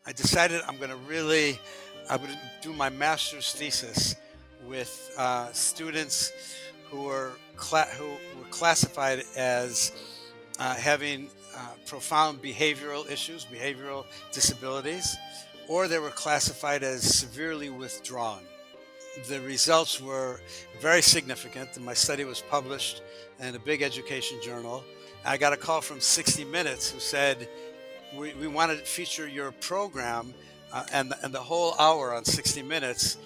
I decided I'm going to do my master's thesis with students who were classified as having profound behavioral issues, behavioral disabilities, or they were classified as severely withdrawn. The results were very significant, and my study was published in a big education journal. I got a call from 60 Minutes who said, we want to feature your program and the whole hour on 60 Minutes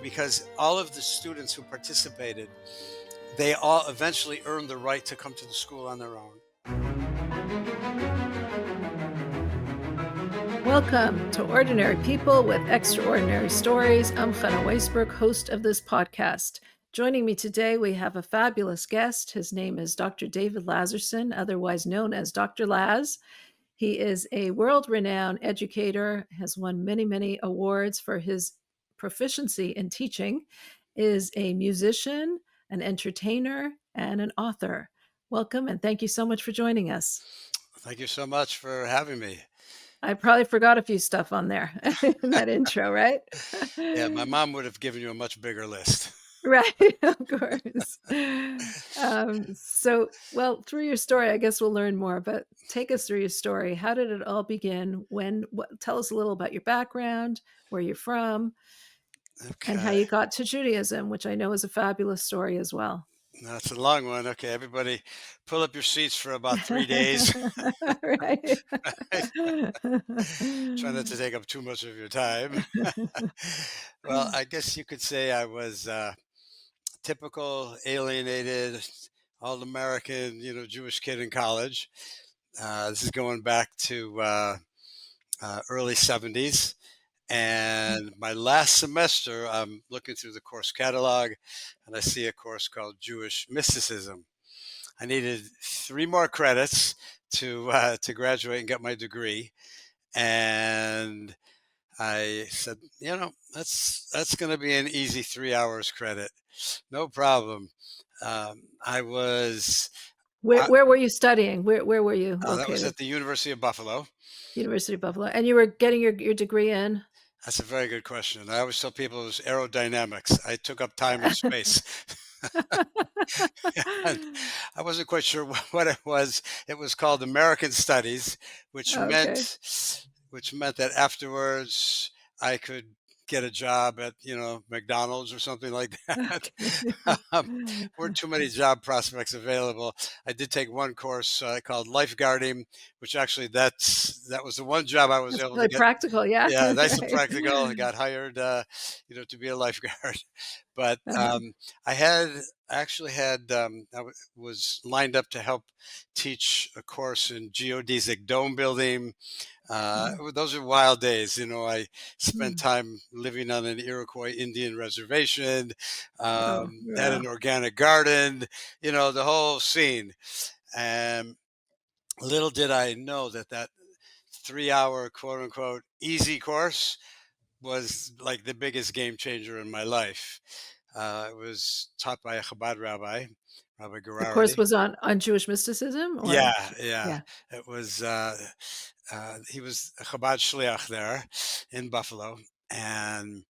because all of the students who participated, they all eventually earned the right to come to the school on their own. Welcome to Ordinary People with Extraordinary Stories. I'm Chana Weisberg, host of this podcast. Joining me today, we have a fabulous guest. His name is Dr. David Lazarson, otherwise known as Dr. Laz. He is a world-renowned educator, has won many, many awards for his proficiency in teaching, is a musician, an entertainer, and an author. Welcome, and thank you so much for joining us. Thank you so much for having me. I probably forgot a few stuff on there in that intro, right? Yeah, my mom would have given you a much bigger list. Right, of course. Well, through your story, I guess we'll learn more, but take us through your story. How did it all begin? Tell us a little about your background, where you're from, and how Okay, you got to Judaism, which I know is a fabulous story as well. that's a long one. Okay, everybody, pull up your seats for about 3 days. Right. Try not to take up too much of your time. Well, I guess you could say I was typical, alienated, all-American, Jewish kid in college. This is going back to early 70s. And my last semester, I'm looking through the course catalog and I see a course called Jewish Mysticism. I needed 3 more credits to graduate and get my degree. And I said, that's going to be an easy 3 hours credit. No problem. I was, Where were you studying? Where were you that was located? at the University of Buffalo. University of Buffalo. And you were getting your degree in? That's a very good question. I always tell people it was aerodynamics. I took up time and space. And I wasn't quite sure what it was. It was called American Studies, which Okay. meant that afterwards I could get a job at McDonald's or something like that. Okay. Weren't too many job prospects available. I did take one course called lifeguarding, which actually that was the one job I was That's able to really get. practical, yeah. Yeah, nice and Right. practical. I got hired, to be a lifeguard. But Uh-huh. I actually was lined up to help teach a course in geodesic dome building. Mm, Those are wild days. I spent mm. time living on an Iroquois Indian reservation, Oh, had yeah. an organic garden, the whole scene. And little did I know that 3 hour quote unquote easy course was like the biggest game changer in my life. It was taught by a Chabad rabbi, Rabbi The course Garari. was on Jewish mysticism or Yeah, yeah. yeah. It was. He was a Chabad shliach there in Buffalo, and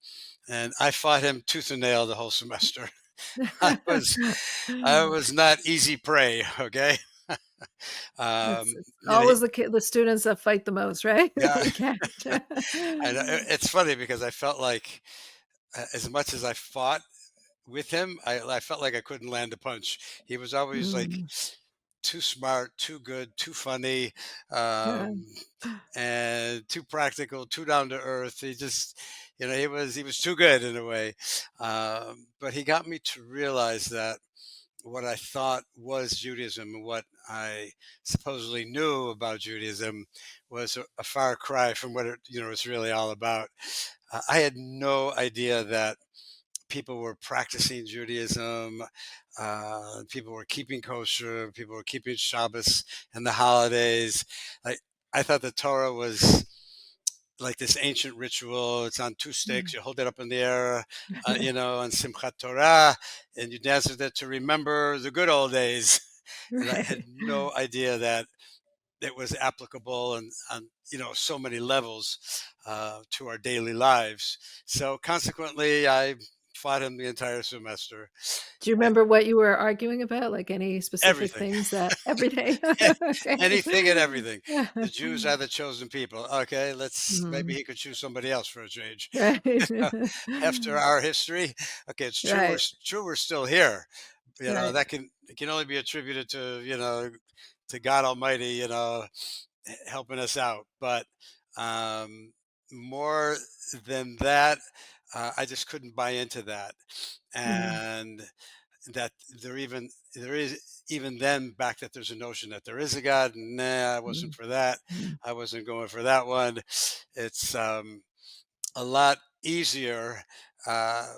I fought him tooth and nail the whole semester. I was I was not easy prey. Okay. It's You know, always the students that fight the most, right? yeah. The character. And it's funny because I felt like as much as I fought with him, I felt like I couldn't land a punch. He was always like Mm, too smart, too good, too funny, yeah. and too practical, too down to earth. He just, he was too good in a way. But he got me to realize that what I thought was Judaism and what I supposedly knew about Judaism was a far cry from what it's really all about. I had no idea that people were practicing Judaism. People were keeping kosher. People were keeping Shabbos and the holidays. I thought the Torah was like this ancient ritual. It's on two sticks. Mm. You hold it up in the air, on Simchat Torah, and you dance with it to remember the good old days. And I had Right. no idea that it was applicable and on so many levels to our daily lives. So consequently, I fought him the entire semester. Do you remember what you were arguing about? Like, any specific Everything. things that every day? Okay. Anything and everything. The Jews are the chosen people. Okay, let's maybe Mhm. he could choose somebody else for a change. Right. After our history, okay, it's true. Right, We're still here. right. That can it can only be attributed to to God Almighty. Helping us out. But um, more than that, I just couldn't buy into that, Mhm, and that there is even then back that there's a notion that there is a God. Nah, I wasn't mhm, for that. mhm. I wasn't going for that one. It's a lot easier. Uh,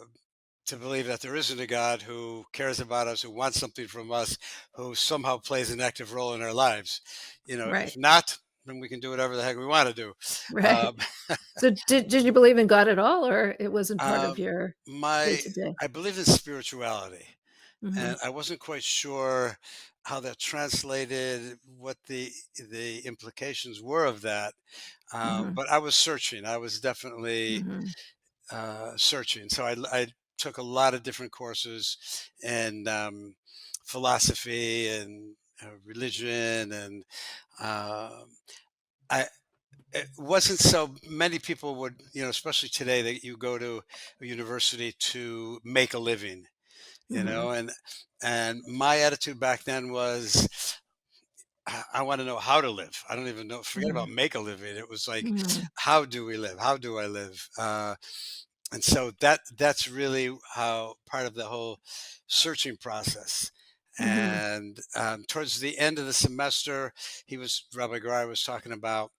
to believe that there isn't a God who cares about us, who wants something from us, who somehow plays an active role in our lives. Right, If not, then we can do whatever the heck we want to do. right. Um, So did you believe in God at all, or it wasn't part of um, your my, day-to-day? I believe in spirituality, and Mhm, I wasn't quite sure how that translated, what the implications were of that. mhm, But I was searching. I was definitely mhm, searching. So I took a lot of different courses in philosophy and religion, and um, I. It wasn't so many people would, especially today, that you go to a university to make a living, mhm, and my attitude back then was, I want to know how to live. I don't even know. Forget about mhm, make a living. It was like, mhm, how do we live? How do I live? And so that's really how part of the whole searching process. mhm. And towards the end of the semester, Rabbi Garai was talking about,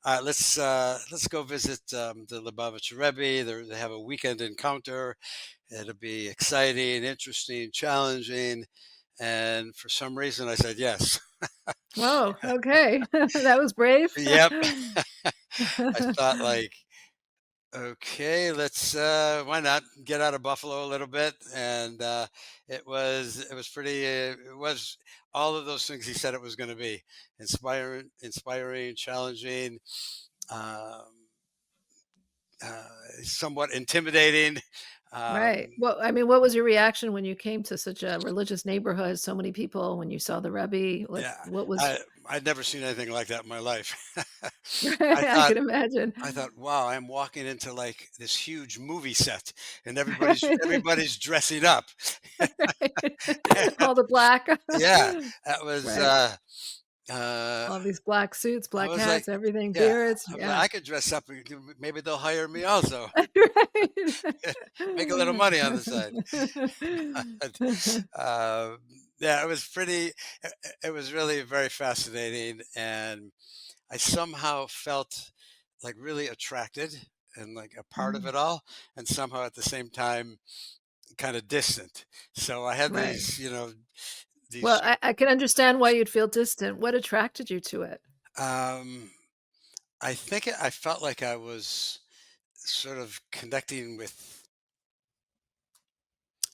let's go visit the Lubavitcher Rebbe. They have a weekend encounter. It'll be exciting, interesting, challenging. And for some reason, I said yes. Whoa, okay. That was brave. Yep. I thought, like, okay, let's why not get out of Buffalo a little bit? And it was pretty it was all of those things he said it was going to be: inspiring, challenging, um, uh, somewhat intimidating. Right. Um, Well, I mean, what was your reaction when you came to such a religious neighborhood, so many people, when you saw the Rebbe? yeah, What was I'd never seen anything like that in my life. I I thought can imagine. I thought, wow, I'm walking into like this huge movie set, and Right. everybody's dressing up. Right. All the black. Yeah, that was. Right. Uh, All these black suits, I black was like, hats, everything, yeah, beards, I was like, yeah. I could dress up. Maybe they'll hire me also. Make a little Right. money on the side. But, yeah, it was pretty. It was really very fascinating, and I somehow felt like really attracted and like a part of Mhm. it all, and somehow at the same time kind of distant. So I had Right. Well, these. I can understand why you'd feel distant. What attracted you to it? Um, I felt like I was sort of connecting with,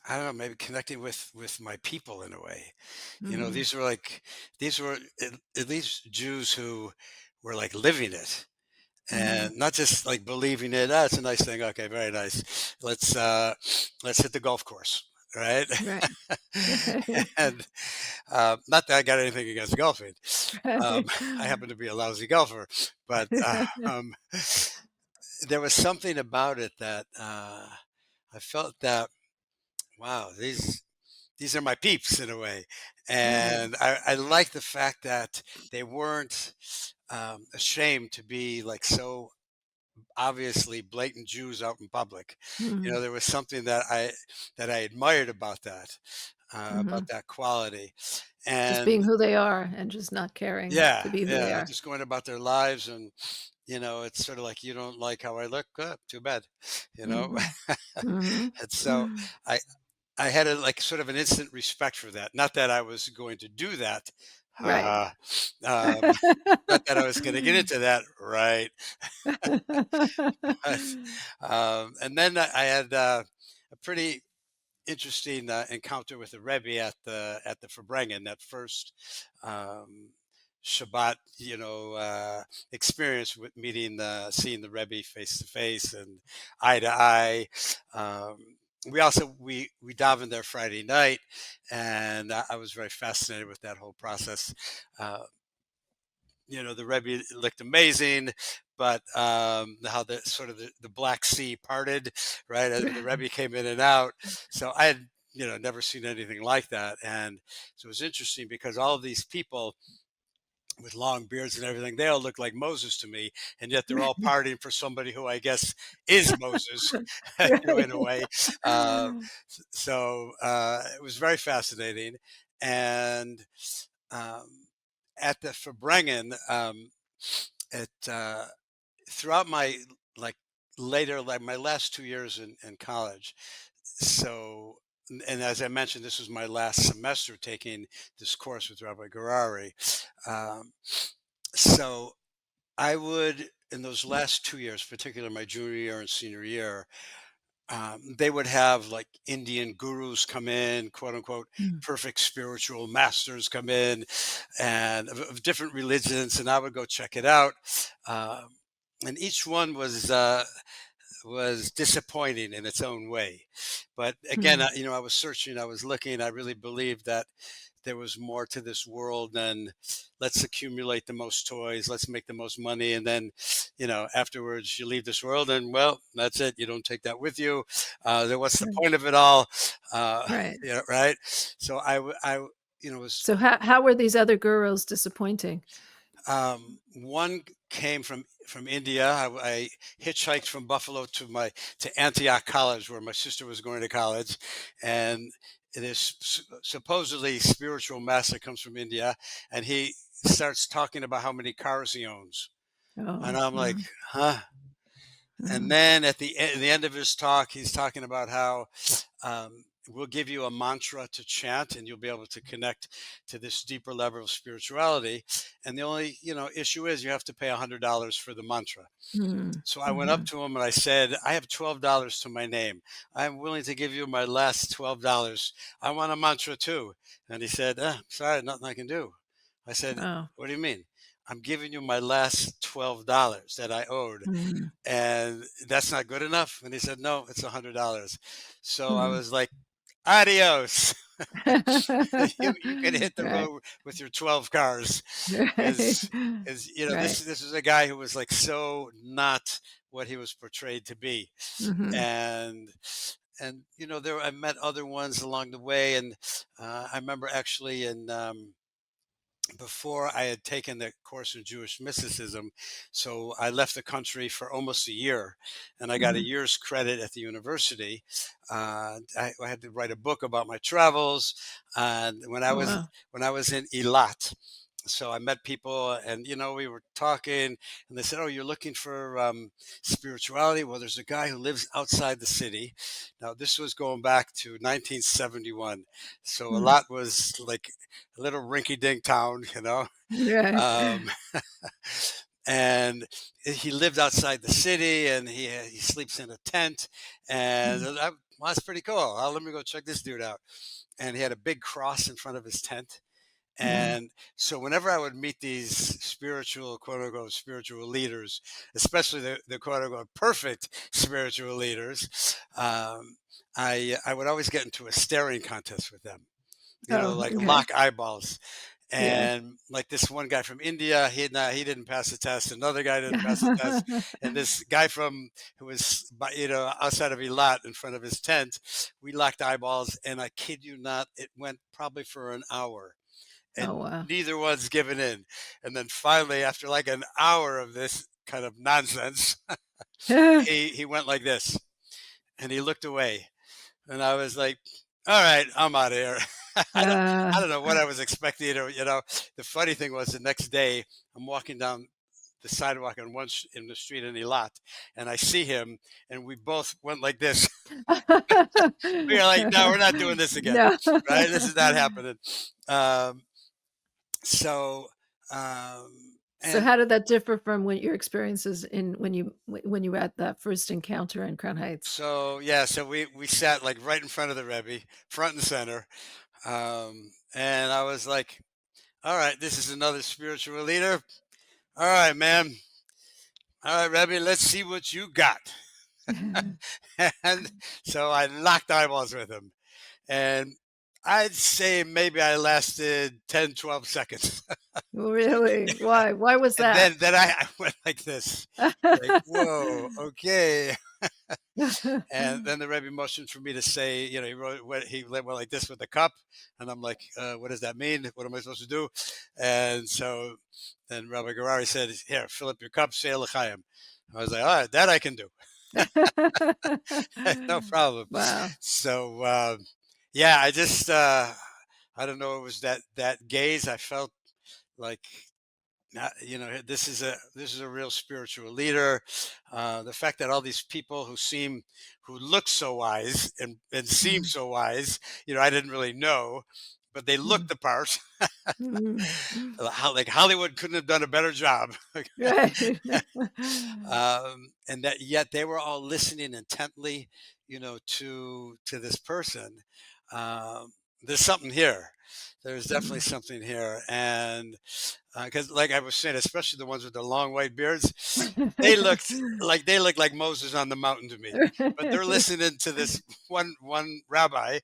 I don't know, maybe connecting with my people in a way. Mhm. These were at least Jews who were like living it, Mhm. and not just like believing it. That's a nice thing. Okay, very nice. Let's hit the golf course, right? Right. Right. And not that I got anything against golfing. Um, Right. I happen to be a lousy golfer, but there was something about it that I felt that, wow, these are my peeps in a way, Right. and I like the fact that they weren't ashamed to be like so obviously blatant Jews out in public. Mhm. There was something that I admired about Mhm. that quality, Just and being who they are and just not caring yeah, to be who they yeah, are. just going about their lives, and it's sort of like, you don't like how I look, too bad, you know. Mhm. Mhm. And so I I had a like sort of an instant respect for that. Not that I was going to do that. Right. Uh, um, not that I was going to get into that, right? But, and then I had a pretty interesting encounter with the Rebbe at the Farbrengen, that first um, Shabbat, experience with seeing the Rebbe face to face and eye to eye. Um, we davened there Friday night, and I was very fascinated with that whole process. Uh, the Rebbe looked amazing, but how the sort of the Black Sea parted, right? The Rebbe came in and out. So I had, never seen anything like that. And so it was interesting because all of these people with long beards and everything, they all look like Moses to me, and yet they're all partying for somebody who I guess is Moses, in a Right. way. So it was very fascinating, and um, at the Fabrengen, it throughout my like like my last 2 years in college. So, and as I mentioned, this was my last semester taking this course with Rabbi Garari. Um, so I would, in those last 2 years, particularly my junior year and senior year, they would have like Indian gurus come in, quote unquote, Mm, perfect spiritual masters come in, and of different religions, and I would go check it out. Um, and each one was disappointing in its own way. But again, mm, I was searching, I was looking. I really believed that there was more to this world than let's accumulate the most toys, let's make the most money, and then, afterwards you leave this world, and well, that's it. You don't take that with you. Then what's the right, point of it all? right. Right. So was So how were these other gurus disappointing? one came from India. I hitchhiked from Buffalo to Antioch College, where my sister was going to college, and this supposedly spiritual master comes from India, and he starts talking about how many cars he owns, and Oh, I'm like, uh-huh, huh. And uh-huh, then at the end of his talk, he's talking about how we'll give you a mantra to chant, and you'll be able to connect to this deeper level of spirituality. And the only issue is you have to pay $100 for the mantra. mm, So I went up mhm. to him and I said, I have $12 to my name. I'm willing to give you my last $12. I want a mantra too. And he said, sorry, nothing I can do. I said, Oh, what do you mean? I'm giving you my last $12 that I owed, mm, and that's not good enough. And he said, no, it's $100. So I mm. was like, adios. You can hit the Right, road with your 12 cars. right, Is right. this is a guy who was like so not what he was portrayed to be. Mhm, And there I met other ones along the way. And I remember actually in before I had taken the course in Jewish mysticism. So I left the country for almost a year, and I got a mhm. year's credit at the university. I had to write a book about my travels, and Oh, wow. when I was in Eilat. So I met people, and we were talking, and they said, "Oh, you're looking for spirituality? Well, there's a guy who lives outside the city." Now, this was going back to 1971, so a Mm, lot was like a little rinky-dink town, right. um, and he lived outside the city, and he sleeps in a tent, and Mm, well, that's pretty cool. Let me go check this dude out. And he had a big cross in front of his tent. mhm. And so whenever I would meet these spiritual, quote unquote, spiritual leaders, especially the quote unquote perfect spiritual leaders, I would always get into a staring contest with them, Oh, like okay. lock eyeballs. Yeah. And like this one guy from India, he didn't pass the test. Another guy didn't pass the test, and this guy who was outside of Eilat in front of his tent, we locked eyeballs, and I kid you not, it went probably for an hour, Oh, and wow. neither one's given in. And then finally, after like an hour of this kind of nonsense, he went like this, and he looked away, and I was like, "All right, I'm out of here." I Uh, don't know what I was expecting, or The funny thing was, the next day, I'm walking down the sidewalk in the street in Eilat, and I see him, and we both went like this. We are like, "No, we're not doing this again, no. right? This is not happening." Um, so, So and how did that differ from what your experiences in when you were at that first encounter in Crown Heights? so yeah, so we sat like right in front of the Rebbe, front and center, and I was like, All right, this is another spiritual leader. All right, man. All right, Rebbe, let's see what you got. And so I locked eyeballs with him. And I'd say maybe I lasted 10, 12 seconds. Really? Why? Why was And that? then I went like this, like, whoa, okay. And then the Rebbe motioned for me to say, he wrote what he went like this with the cup, and I'm like, what does that mean? What am I supposed to do? And so then Rabbi Garari said, here, fill up your cup, say l'chaim. I was like, all right, that I can do, no problem. Wow. So yeah, I don't know, it was that gaze. I felt like this is a real spiritual leader. The fact that all these people who look so wise and seem Mhm, so wise, I didn't really know, but they mhm, looked the part. mhm. Like Hollywood couldn't have done a better job. Right. And that yet they were all listening intently, to this person. Um, there's something here. There's definitely Mhm. something here, and because, like I was saying, especially the ones with the long white beards, they looked like Moses on the mountain to me. But they're listening to this one rabbi.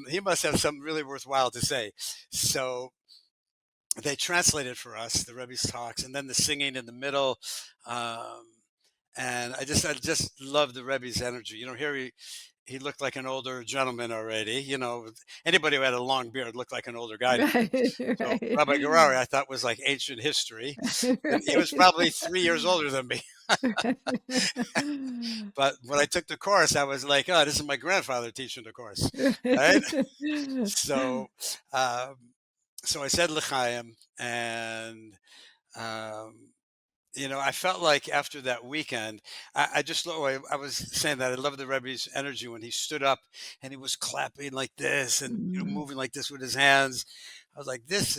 He must have something really worthwhile to say. So they translated for us the Rebbe's talks, and then the singing in the middle. Um, and I just love the Rebbe's energy. Here he looked like an older gentleman already. Anybody who had a long beard looked like an older guy to me. Right, So right. Rabbi Garari, I thought, was like ancient history, and he was Right. probably 3 years older than me. But when I took the course, I was like, "Oh, this is my grandfather teaching the course, right?" So, um, so I said l'chaim, and um, I felt like after that weekend, I was saying that I love the Rebbe's energy when he stood up and he was clapping like this and Mhm, moving like this with his hands. I was like, this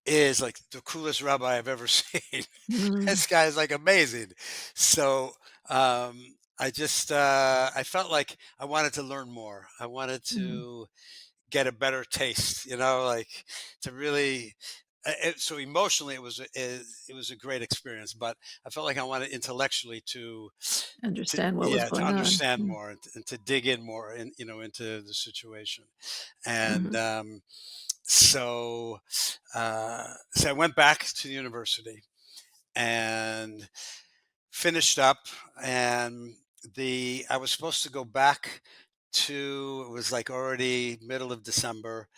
is like the coolest rabbi I've ever seen. mhm, This guy is like amazing. So I felt like I wanted to learn more. I wanted mhm. to get a better taste, like to really. So emotionally, it was a great experience, but I felt like I wanted intellectually to Understand what was yeah, to going on. understand more and to dig in more into the situation. And Mhm, so I went back to the university and finished up, and the I was supposed to go back to, it was like already middle of December.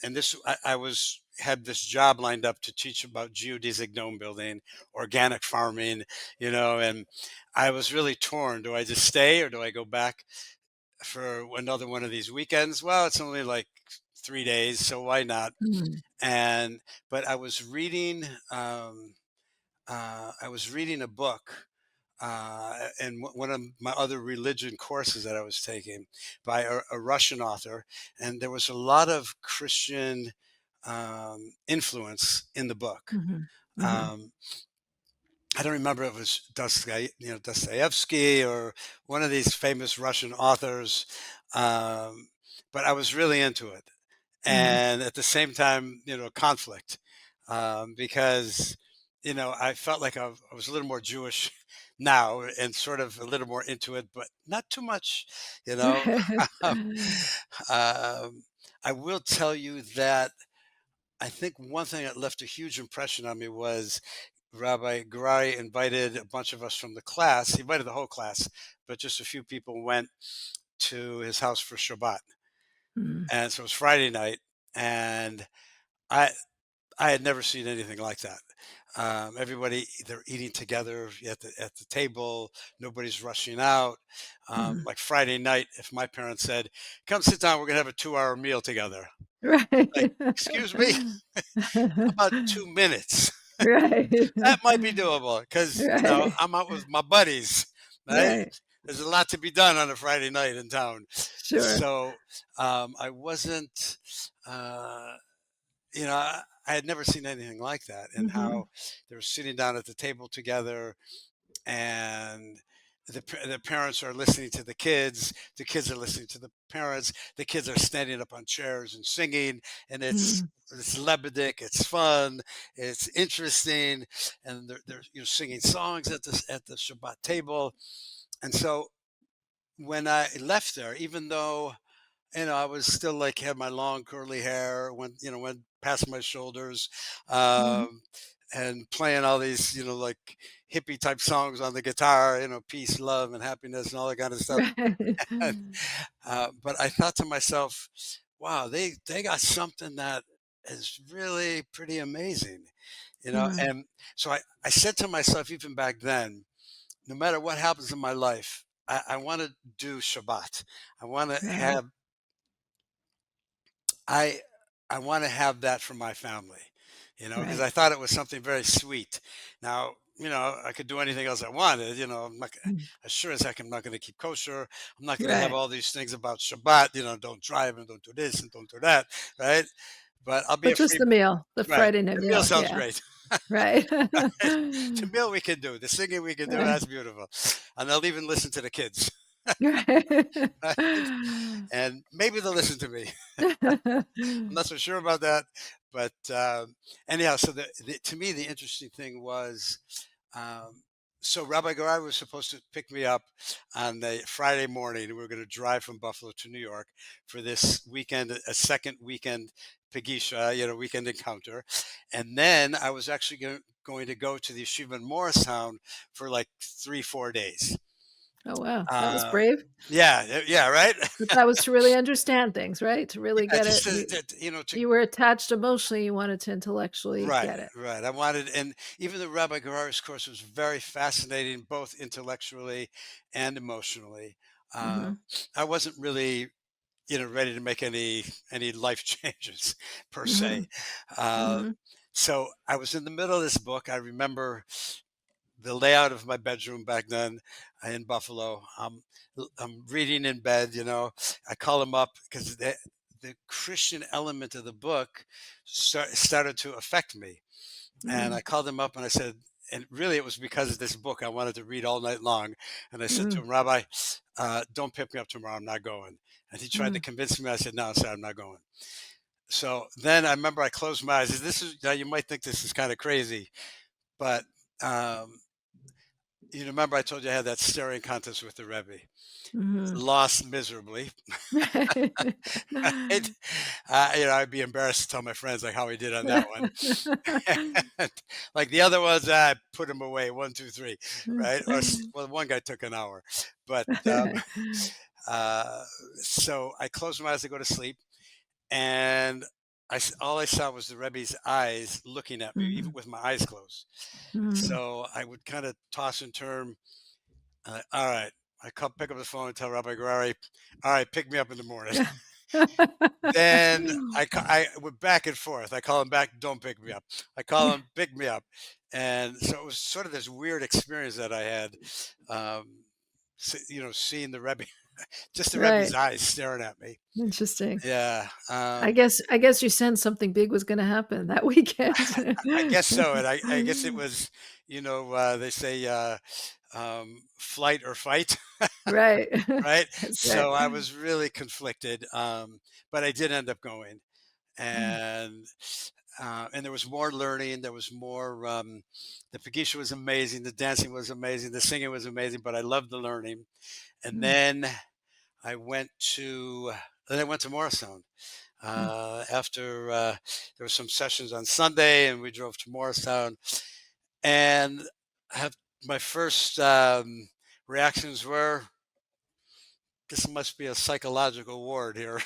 And this I was had this job lined up to teach about geodesic dome building, organic farming, and I was really torn. Do I just stay or do I go back for another one of these weekends? Well, it's only like 3 days, so why not? mhm, And but I was reading a book, and one of my other religion courses that I was taking by a Russian author, and there was a lot of Christian influence in the book. mhm, mhm, Um, I don't remember if it was Dostoevsky or one of these famous Russian authors, um, but I was really into it, mhm. and at the same time, conflict, because I felt like I was a little more Jewish now and sort of a little more into it, but not too much, you know. um, I will tell you that I think one thing that left a huge impression on me was Rabbi Garai invited a bunch of us from the class. He invited the whole class, but just a few people went to his house for Shabbat. Mhm. And so it was Friday night, and I I had never seen anything like that. Everybody, they're eating together at the table. Nobody's rushing out. Mhm. Like Friday night, if my parents said, "Come sit down, we're gonna have a 2-hour meal together," like, Right. excuse me, how about 2 minutes? Right. That might be doable because Right. I'm out with my buddies, right? Right. There's a lot to be done on a Friday night in town, Sure. so I wasn't. Uh, I had never seen anything like that, and how Mhm. they were sitting down at the table together, and the parents are listening to the kids are listening to the parents, the kids are standing up on chairs and singing, and Mm. it's lebedik, it's fun, it's interesting, and they're singing songs at the Shabbat table. And so when I left there, even though I was still like had my long curly hair, went past my shoulders, Mhm. um, and playing all these like hippie type songs on the guitar, peace, love, and happiness, and all that kind of stuff. Right. But I thought to myself, wow, they got something that is really pretty amazing. Mm. And so I said to myself even back then, no matter what happens in my life, I want to do Shabbat. I want to Right. have I I want to have that for my family, because Right. I thought it was something very sweet. Now, I could do anything else I wanted. Mm. I sure as heck I'm not going to keep kosher. I'm not going to have Right. all these things about Shabbat. Don't drive and don't do this and don't do that, right? But I'll be But a just free. the meal, the Right. Friday night The meal meal, sounds yeah. great. Right. The meal we can do, the singing we can do, Right. that's beautiful, and I'll even listen to the kids, Right. right? And maybe they'll listen to me. I'm not so sure about that, but anyhow, so to me the interesting thing was, um, so Rabbi Garai was supposed to pick me up on the Friday morning. We were going to drive from Buffalo to New York for this weekend, a second weekend Pagisha, weekend encounter, and then I was actually going to go to the yeshiva in Morristown for like 3 4 days. Oh, wow. That was Uh, brave. yeah, yeah, right. But that was to really understand things, right? To really Yeah, get just it. You to you were attached emotionally, you wanted to intellectually right, get it. right. I wanted, and even the Rabbi Garar's course was very fascinating, both intellectually and emotionally. Uh, Mhm. I wasn't really, ready to make any life changes per se. Mhm. Uh, Mhm. so I was in the middle of this book. I remember the layout of my bedroom back then in Buffalo. I'm reading in bed. I call him up because the Christian element of the book started to affect me. And Mhm. I called him up and I said, and really it was because of this book I wanted to read all night long. And I said to Mhm. him, Rabbi, don't pick me up tomorrow. I'm not going. And he tried to Mhm. convince me. I said, no, sir, I'm not going. So then I remember I closed my eyes. This is now you might think this is kind of crazy, but um, you remember I told you I had that staring contest with the Rebbe. Mhm. Lost miserably. Right? I'd be embarrassed to tell my friends like how he did on that one. Like the other ones, I put them away. One, two, three, right? Well, one guy took an hour, but uh, so I closed my eyes to go to sleep, and all I saw was the Rebbe's eyes looking at me, even Mhm. with my eyes closed. Mhm. So I would kind of toss and turn. All right, pick up the phone and tell Rabbi Guerrari, all right, pick me up in the morning. Then I went back and forth. I call him back, don't pick me up. I call him, pick me up. And so it was sort of this weird experience that I had, seeing the Rebbe, just the Rebbe's Right. eyes staring at me. Interesting. Yeah, I guess you sensed something big was gonna happen that weekend. I guess so. And I guess it was, they say flight or fight, Right. right? That's right. So I was really conflicted, but I did end up going. Mm. And there was more learning. There was more. The pagisha was amazing. The dancing was amazing. The singing was amazing. But I loved the learning. And Mm. then I went to. Then I went to Morristown. Mm. After there were some sessions on Sunday, and we drove to Morristown. And have my first reactions were, "This must be a psychological ward here."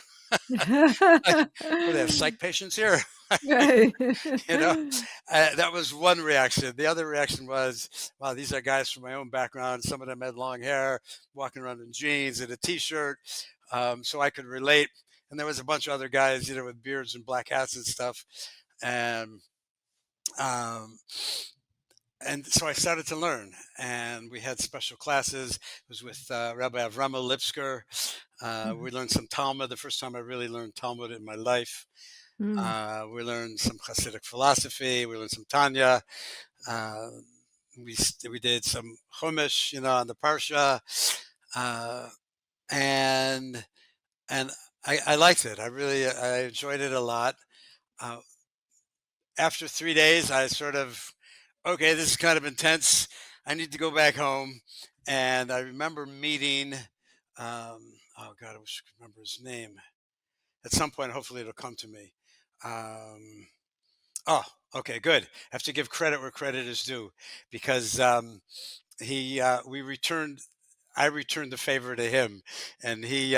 Like, what do they have psych patients here? Right. You know, that was one reaction. The other reaction was, wow, these are guys from my own background. Some of them had long hair, walking around in jeans and a t-shirt, so I could relate. And there was a bunch of other guys, with beards and black hats and stuff. And um, and so I started to learn, and we had special classes. It was with Rabbi Avrama Lipsker. Mhm. We learned some Talmud. The first time I really learned Talmud in my life. Mm. We learned some Hasidic philosophy. We learned some Tanya. Uh, we did some chumash, on the parsha, uh, and and I liked it. I enjoyed it a lot. Uh, After 3 days, I sort of, okay, this is kind of intense. I need to go back home. And I remember meeting, oh God, I wish I could remember his name. At some point, hopefully it'll come to me. Um, oh, okay, good. I have to give credit where credit is due because we returned. I returned the favor to him, and he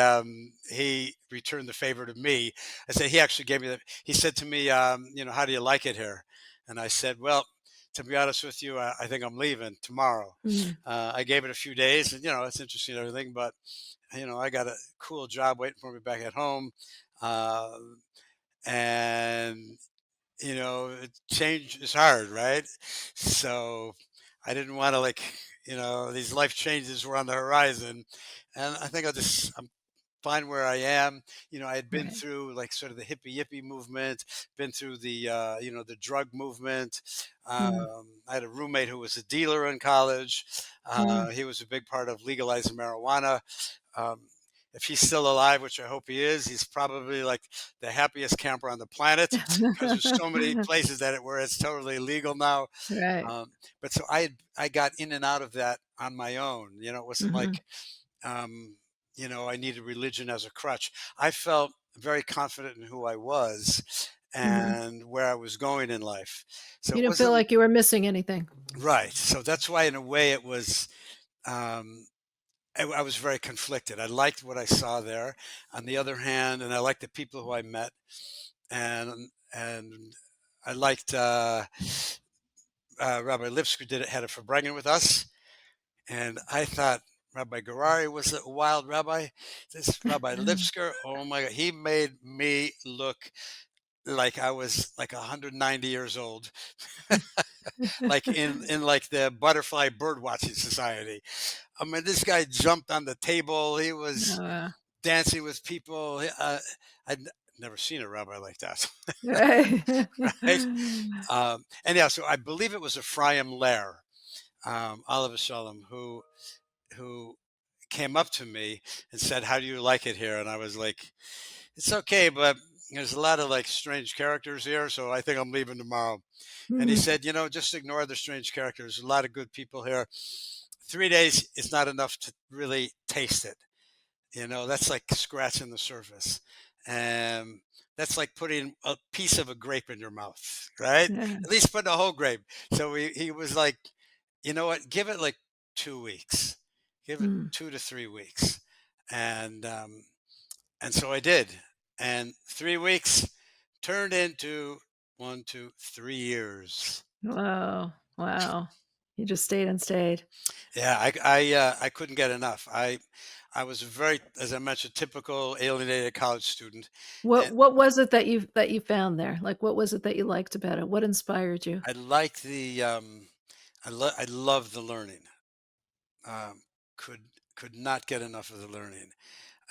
returned the favor to me. I said he actually gave me the. He said to me, how do you like it here? And I said, well, to be honest with you, I think I'm leaving tomorrow. Mm. I gave it a few days, and it's interesting and everything, but I got a cool job waiting for me back at home, uh, and change is hard, right? So I didn't want to these life changes were on the horizon, and I think I'm fine where I am. I had been Right. through like sort of the hippie yippie movement, been through the the drug movement. Mm. I had a roommate who was a dealer in college. Mm. He was a big part of legalizing marijuana. Um, if he's still alive, which I hope he is, he's probably like the happiest camper on the planet because there's so many places where it's totally legal now. Right. But so I got in and out of that on my own. It wasn't Mhm. like um, I needed religion as a crutch. I felt very confident in who I was Mhm. and where I was going in life. So You it didn't feel wasn't like you were missing anything. right. So that's why, in a way, it was. Um, I was very conflicted. I liked what I saw there. On the other hand, and I liked the people who I met, and I liked Rabbi Lipsker had a farbrengen with us, and I thought Rabbi Garari was a wild rabbi. This Rabbi Lipsker, oh my God, he made me look like I was like 190 years old, like in like the butterfly bird watching society. I mean, this guy jumped on the table. He was Uh, dancing with people. I'd never seen a rabbi like that, right. right? And yeah, so I believe it was Ephraim Lair, Oliver Shalom, who came up to me and said, "How do you like it here?" And I was like, "It's okay, but there's a lot of like strange characters here, so I think I'm leaving tomorrow." And he Mhm. said, just ignore the strange characters. There's a lot of good people here. 3 days is not enough to really taste it. That's like scratching the surface. And that's like putting a piece of a grape in your mouth, right? Yeah. At least put the whole grape. So he was like, you know what? Give it like 2 weeks. Give it Mm. 2 to 3 weeks. And so I did. And 3 weeks turned into 1, 2, 3 years. Wow. Wow. You just stayed and stayed. Yeah, I couldn't get enough. I was a very, as I mentioned, typical alienated college student, What and what was it that you found there? Like, what was it that you liked about it? What inspired you? I like I love the learning. Um, could could not get enough of the learning.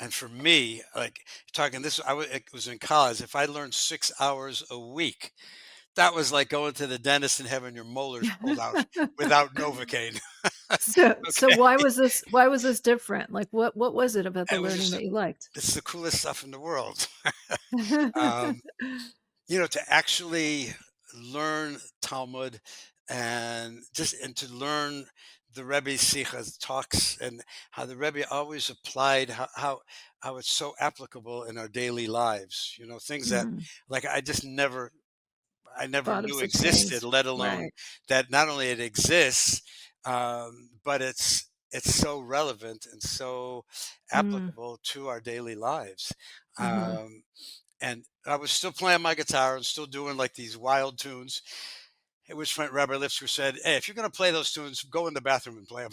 And for me, like talking this, it was in college. If I learned 6 hours a week, that was like going to the dentist and having your molars pulled out without Novocaine. So Okay, why was this different? Like, what was it about the it was learning just that you liked? it's the coolest stuff in the world. um, to actually learn Talmud and to learn the Rebbe's Sichas talks and how the Rebbe always applied how it's so applicable in our daily lives. Things that Mm. like I never Thought of knew such existed, things. let alone Right. that not only it exists, but it's so relevant and so Mm. applicable to our daily lives. Mhm. Um, and I was still playing my guitar and still doing like these wild tunes. At which point Rabbi Lipsker said, "Hey, if you're going to play those tunes, go in the bathroom and play them."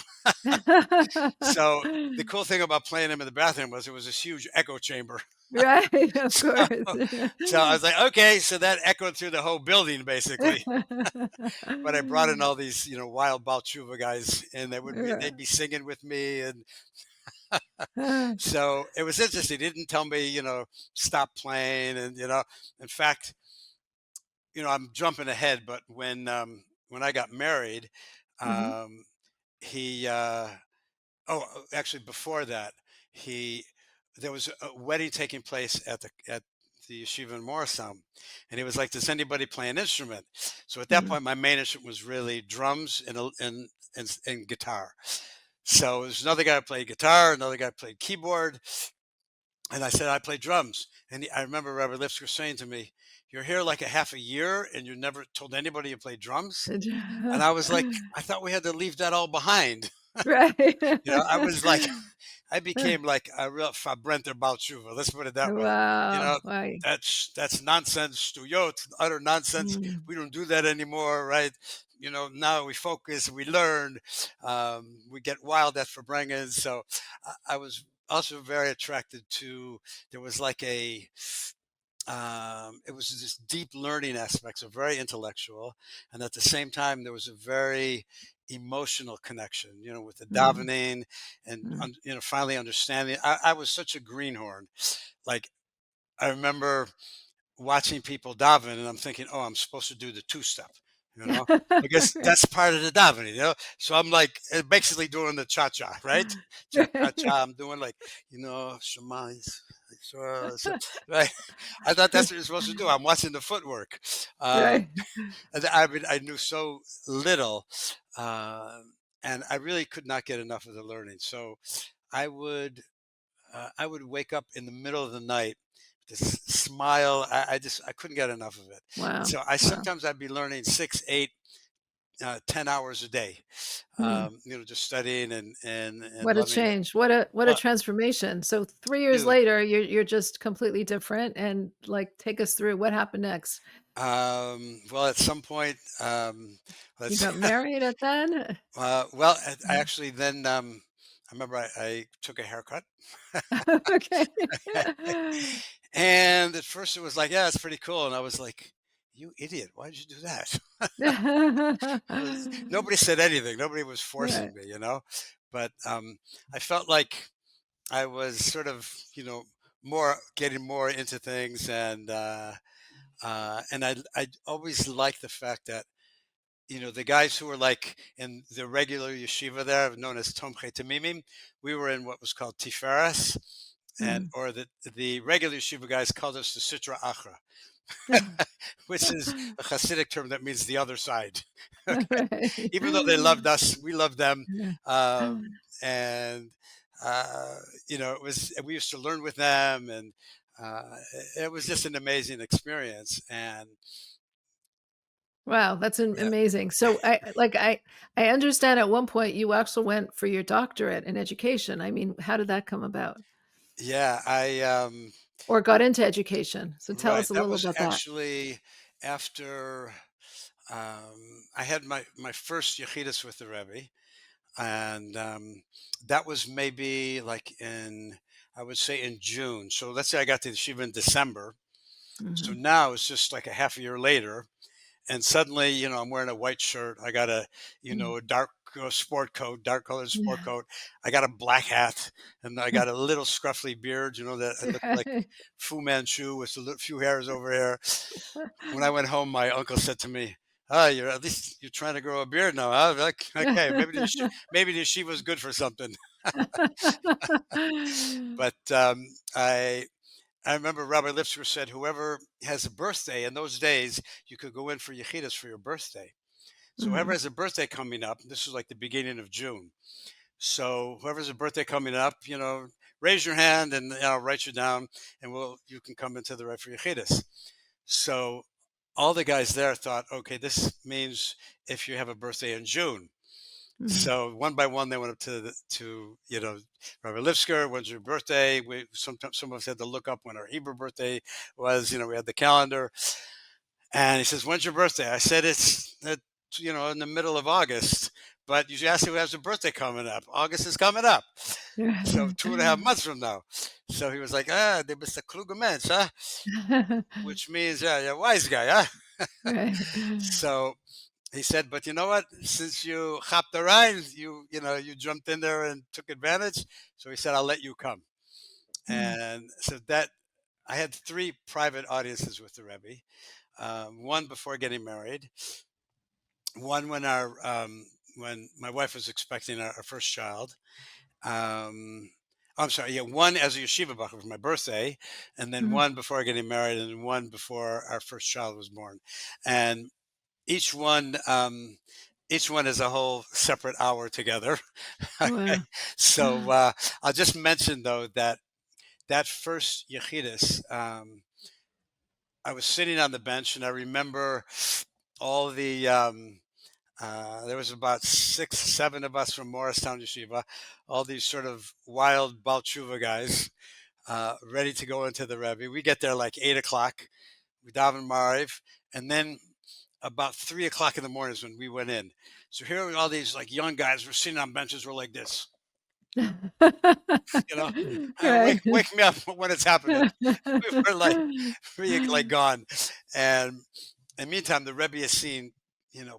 So the cool thing about playing them in the bathroom was it was this huge echo chamber. Right, of So, course. so I was like, okay, so that echoed through the whole building basically. But I brought in all these, wild Baal Tshuva guys, and Yeah. they'd be singing with me, and so it was interesting. He didn't tell me, stop playing, and in fact, I'm jumping ahead, but when I got married, Mhm. Um, he actually before that, he there was a wedding taking place at the yeshiva in Morristown, and he was like, "Does anybody play an instrument?" So at that Mhm. point, my main instrument was really drums and guitar. So there's another guy who played guitar, another guy played keyboard, and I said I play drums. And I remember Rebbe Lipsker saying to me, "You're here like a half a year, and you never told anybody you played drums." And I was like, I thought we had to leave that all behind. Right. I was like, I became like a real Fabrenter Balshuva. Let's put it that way. You Wow. know, Right. that's nonsense, stuyot, utter nonsense. Mm. We don't do that anymore, right? Now we focus, we learn, we get wild at Fabrengen. So I was also very attracted to. There was like it was this deep learning aspect, so very intellectual, and at the same time there was a very emotional connection, with the Mm. davening and Mm. finally understanding. I was such a greenhorn. Like, I remember watching people daven, and I'm thinking, oh, I'm supposed to do the two step. You know, I guess that's part of the davening. So I'm like basically doing the cha cha, right? Cha cha Right. cha. I'm doing like Shema, right. I thought that's what you're supposed to do. I'm watching the footwork. Um, Right. I knew so little, uh, and I really could not get enough of the learning. So I would I would wake up in the middle of the night, just smile. I couldn't get enough of it. And Wow. so I Wow. sometimes I'd be learning 6, 8, 10 hours a day. Mm. Just studying and What a loving it. change. What a Well, transformation. So 3 years huge. later, you're just completely different and, like, take us through what happened next. Well, at some point, You let's got married at then? well, I actually then, I remember I took a haircut. Okay. And at first it was like, yeah, it's pretty cool. And I was like, you idiot, why did you do that? Nobody said anything. Nobody was Right. forcing me, But I felt like I was sort of, more getting more into things, and I always liked the fact that the guys who were like in the regular yeshiva there, known as Tomchei Tamimim, we were in what was called Tiferes, and Mm. or the regular yeshiva guys called us the Sitra Achra, which is a Hasidic term that means the other side. Okay, Right. even though they loved us, we loved them, Yeah. and uh, it was we used to learn with them, and uh, it was just an amazing experience. And Wow, that's am yeah, amazing. So I understand at one point you also went for your doctorate in education. I mean, how did that come about? yeah, Or got into education. So tell right. us a That little was about that. actually after I had my first yechidus with the Rebbe, and that was maybe like I would say in June. So let's say I got to the yeshiva in December. So Mhm. now it's just like a half a year later, and suddenly, I'm wearing a white shirt. I got Mm. a dark sport coat, dark colored sport Yeah. coat. I got a black hat, and I got a little scruffy beard. That I look like Right. Fu Manchu with a few hairs over here. When I went home, my uncle said to me, "Ah, you're at least you're trying to grow a beard now, huh? Like, okay, maybe the yeshiva's good for something." But I remember Rabbi Lipsker said, "Whoever has a birthday in those days, you could go in for yechidus for your birthday. So whoever Mhm. has a birthday coming up, this is like the beginning of June. So whoever has a birthday coming up, raise your hand and I'll write you down, and you can come into the right for yechidus." So all the guys there thought, okay, this means if you have a birthday in June. Mhm. So one by one, they went up to Rabbi Lipsker. When's your birthday? We sometimes some of us had to look up when our Hebrew birthday was. We had the calendar, and he says, "When's your birthday?" I said, "It's in the middle of August." But you asked who has a birthday coming up. August is coming up, so 2.5 months from now. So he was like, they Mr. Klugermensch, huh? Which means, yeah, yeah, wise guy, huh? Right. So he said, but you know what? Since you hopped around, you jumped in there and took advantage. So he said, I'll let you come. Mm. And so that I had 3 private audiences with the Rebbe. One before getting married, one when my wife was expecting our first child. Um, I'm sorry, yeah, one as a yeshiva bacher for my birthday, and then Mhm. one before getting married, and one before our first child was born. And each one, um, each one is a whole separate hour together. Okay, Wow. so I'll just mention though that that first yechidus, I was sitting on the bench, and I remember all there was about 6, 7 of us from Morristown Yeshiva, all these sort of wild Baal Tshuva guys, ready to go into the Rebbe. We get there like 8 o'clock. We daven Mariv, and then about 3 o'clock in the morning is when we went in. So here are all these like young guys. We're sitting on benches. We're like this, you know. Right. Wake me up when it's happening. We were like we like gone, and in the meantime, the Rebbe is seeing,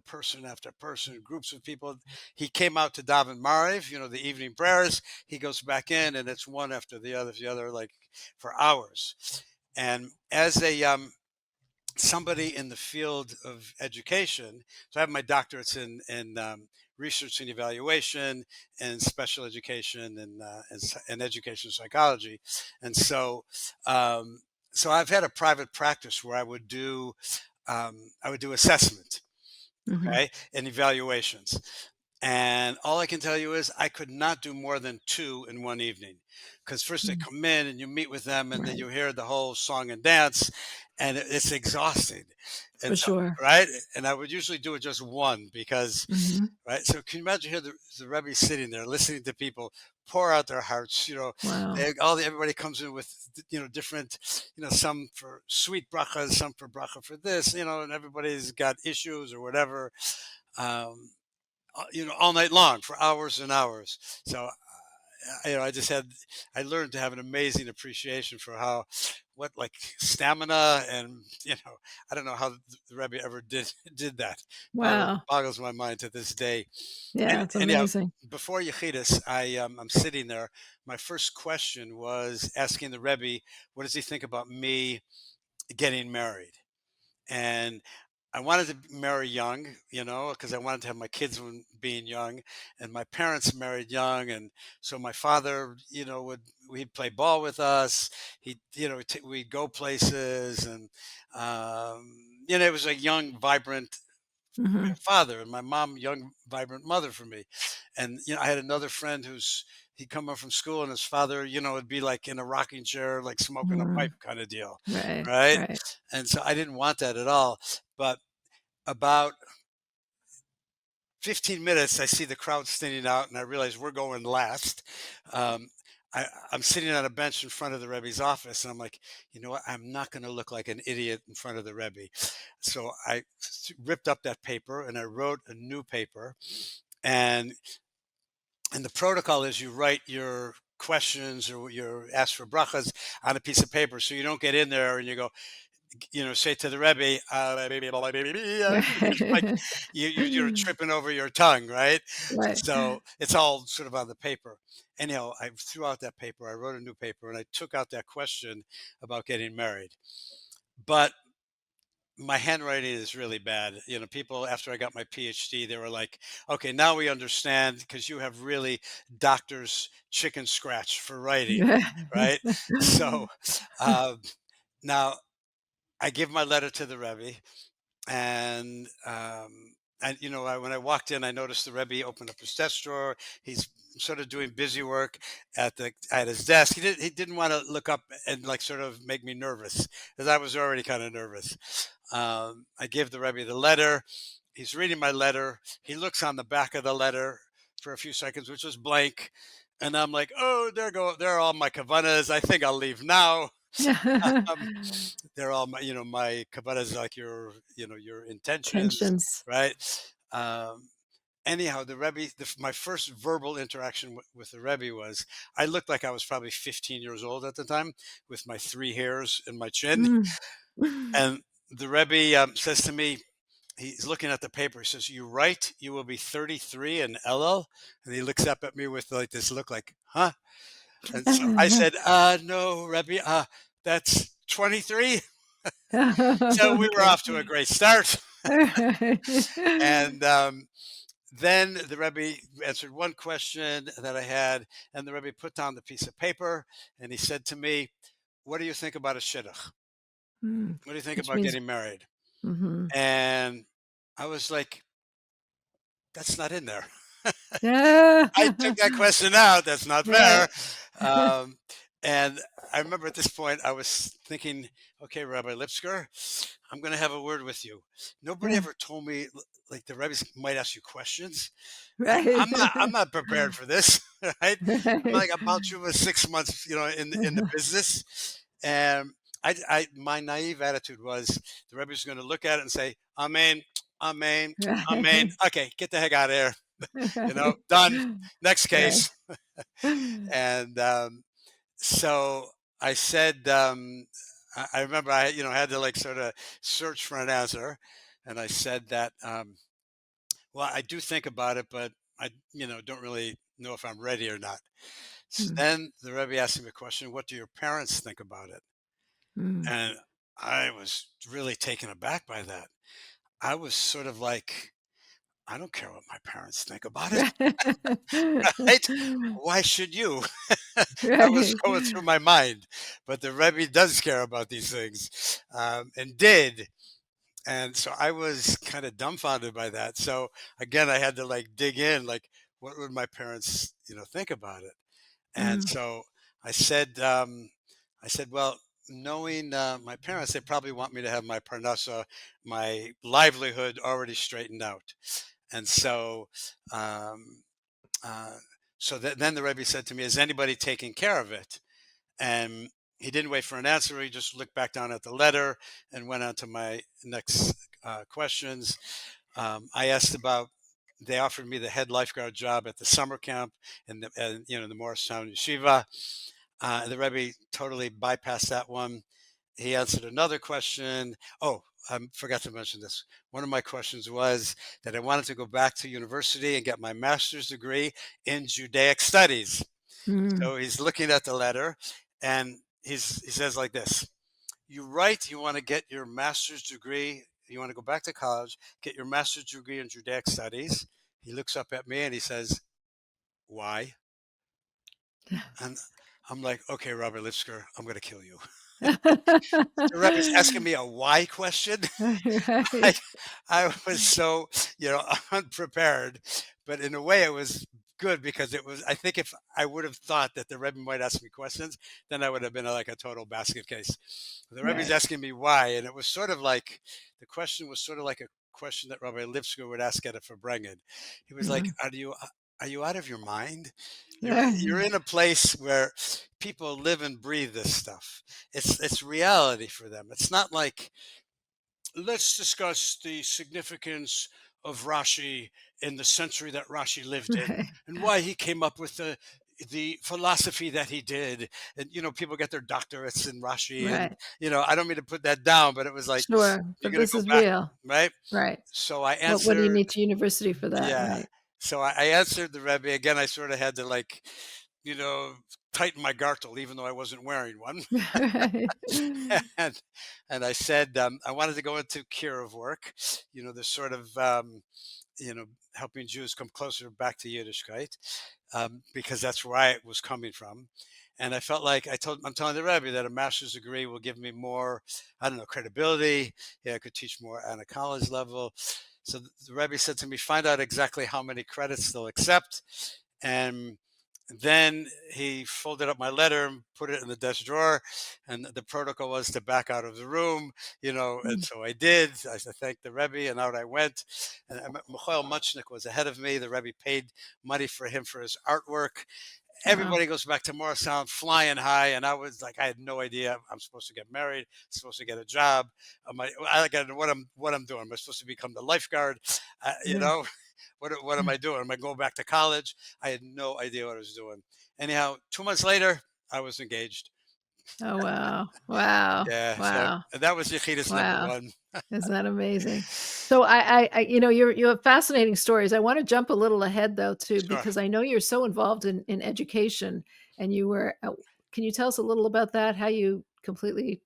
person after person, groups of people. He came out to daven Mariv, the evening prayers. He goes back in, and it's one after the other, like for hours. And as a somebody in the field of education, so I have my doctorates in research and evaluation and special education and education psychology, and so I've had a private practice where I would do assessment, Mhm. okay, and evaluations. And all I can tell you is I could not do more than two in one evening. Because first they Mm. come in and you meet with them and then Right. you hear the whole song and dance, and it's exhausting. For And so, sure. right? And I would usually do it just one because, Mhm. right? So can you imagine here the Rebbe sitting there listening to people pour out their hearts? Wow. Everybody comes in with different, some for sweet brachas, some for bracha for this, and everybody's got issues or whatever. Um, all night long for hours and hours. So, I learned to have an amazing appreciation for what like stamina and, I don't know how the Rebbe ever did that. Wow. Boggles my mind to this day. Yeah, And it's anyhow, amazing. before Yechidus, I'm sitting there. My first question was asking the Rebbe, what does he think about me getting married? And I wanted to marry young, because I wanted to have my kids when being young, and my parents married young, and so my father, we'd play ball with us. We'd go places, and it was a young, vibrant Mhm. father, and my mom, young, vibrant mother for me. And I had another friend he'd come up from school, and his father, would be like in a rocking chair, like smoking a pipe Mhm. kind of deal, Right. right? Right. And so I didn't want that at all. But about 15 minutes, I see the crowd standing out, and I realize we're going last. Um, I'm sitting on a bench in front of the Rebbe's office, and I'm like, you know what? I'm not going to look like an idiot in front of the Rebbe. So I ripped up that paper and I wrote a new paper. And and the protocol is you write your questions or your ask for brachas on a piece of paper, so you don't get in there and you go, say to the Rebbe, like Right. you're tripping over your tongue, right? Right. So it's all sort of on the paper. Anyhow, I threw out that paper. I wrote a new paper, and I took out that question about getting married. But my handwriting is really bad. People after I got my PhD, they were like, "Okay, now we understand because you have really doctor's chicken scratch for writing, right?" So uh, now I give my letter to the Rebbe, and when I walked in, I noticed the Rebbe opened up his desk drawer. He's sort of doing busy work at his desk. He didn't want to look up and like sort of make me nervous because I was already kind of nervous. I give the Rebbe the letter. He's reading my letter. He looks on the back of the letter for a few seconds, which was blank, and I'm like, "Oh, there are all my kavanas. I think I'll leave now." Um, they're all my kabbalists, like your intentions, Tensions. right? Um, anyhow, the Rebbe, my first verbal interaction with the Rebbe was I looked like I was probably 15 years old at the time with my three hairs in my chin. Mm. And the Rebbe says to me, he's looking at the paper. He says, "You write you will be 33 in LL," and he looks up at me with like this look, like, "Huh?" And so I said, "No, Rebbe, that's 23." So we were Okay. off to a great start. Alright. And then the Rebbe answered one question that I had, and the Rebbe put down the piece of paper, and he said to me, "What do you think about a shidduch? Mm. What do you think Which about means getting married?" mhm. And I was like, "That's not in there." I took Yeah. that question out. That's not fair. Right. Um, and I remember at this point, I was thinking, okay, Rabbi Lipsker, I'm going to have a word with you. Nobody Yeah. ever told me like the rabbis might ask you questions. And Right. I'm not prepared for this, right? I'm Right. like about you with 6 months, in the business. And my naive attitude was the Rebbe's going to look at it and say, Amen, Amen, Amen. Right. Okay, get the heck out of here. Right. Done. Next Right. case. And so I said, I remember I had to like sort of search for an answer. And I said that, well, I do think about it, but I don't really know if I'm ready or not. Mm, Then the Rebbe asked me a question, what do your parents think about it? mm. And I was really taken aback by that. I was sort of like, I don't care what my parents think about it, right? Why should you? That was Right. going through my mind. But the Rebbe does care about these things, and did. And so I was kind of dumbfounded by that. So again, I had to like dig in, like, what would my parents, think about it? And Mm, so I said, well, knowing my parents, they probably want me to have my parnasa, my livelihood already straightened out. And um, uh, then the Rebbe said to me, "Is anybody taking care of it?" And he didn't wait for an answer. He just looked back down at the letter and went on to my next questions. I asked about. They offered me the head lifeguard job at the summer camp the Morristown yeshiva. The Rebbe totally bypassed that one. He answered another question. Oh, I forgot to mention this. One of my questions was that I wanted to go back to university and get my master's degree in Judaic studies. mm. So he's looking at the letter, and he says like this: "You write you want to get your master's degree. You want to go back to college, get your master's degree in Judaic studies." He looks up at me and he says, "Why?" And I'm like, "Okay, Robert Lipsker, I'm going to kill you." The Rebbe's asking me a why question. I, Right. I was so, unprepared, but in a way it was good because I think if I would have thought that the Rebbe might ask me questions, then I would have been like a total basket case. The Rebbe's Right. asking me why, and it was sort of like, the question was sort of like a question that Rabbi Lipsker would ask at a Farbrengen. He was like, Mm. are you out of your mind? You're Yeah. in a place where people live and breathe this stuff. It's reality for them. It's not like, let's discuss the significance of Rashi in the century that Rashi lived in Right. and why he came up with the philosophy that he did. And people get their doctorates in Rashi, and Right. I don't mean to put that down, but it was like, Sure, you're but going to this go is back, real. right? Right. So I What do you answered, need to university for that? yeah. Right. So I answered the Rebbe again. I sort of had to like, you know, tighten my gartel, even though I wasn't wearing one. Right. and I said, I wanted to go into curative work, the sort of helping Jews come closer back to Yiddishkeit, because that's where I was coming from. And I felt like I'm telling the Rebbe that a master's degree will give me more, I don't know, credibility. Yeah, I could teach more at a college level. So the Rebbe said to me, find out exactly how many credits they'll accept. And then he folded up my letter and put it in the desk drawer. And the protocol was to back out of the room, and Mm. so I did. I thanked the Rebbe, and out I went. And Michael Muchnik was ahead of me. The Rebbe paid money for him for his artwork. Wow. Everybody goes back to Morristown flying high, and I was like, I had no idea. I'm supposed to get married, supposed to get a job. I got to know what I'm doing. Am I supposed to become the lifeguard? Uh, you Yeah. know, what am I doing? Am I going back to college? I had no idea what I was doing. Anyhow, 2 months later, I was engaged. Oh, wow. Wow. Yeah, so Wow. that was Yechidus number Wow. one. Isn't that amazing? So you have fascinating stories. I wanna jump a little ahead though too, Sure. because I know you're so involved in education and you were can you tell us a little about that? How you completely,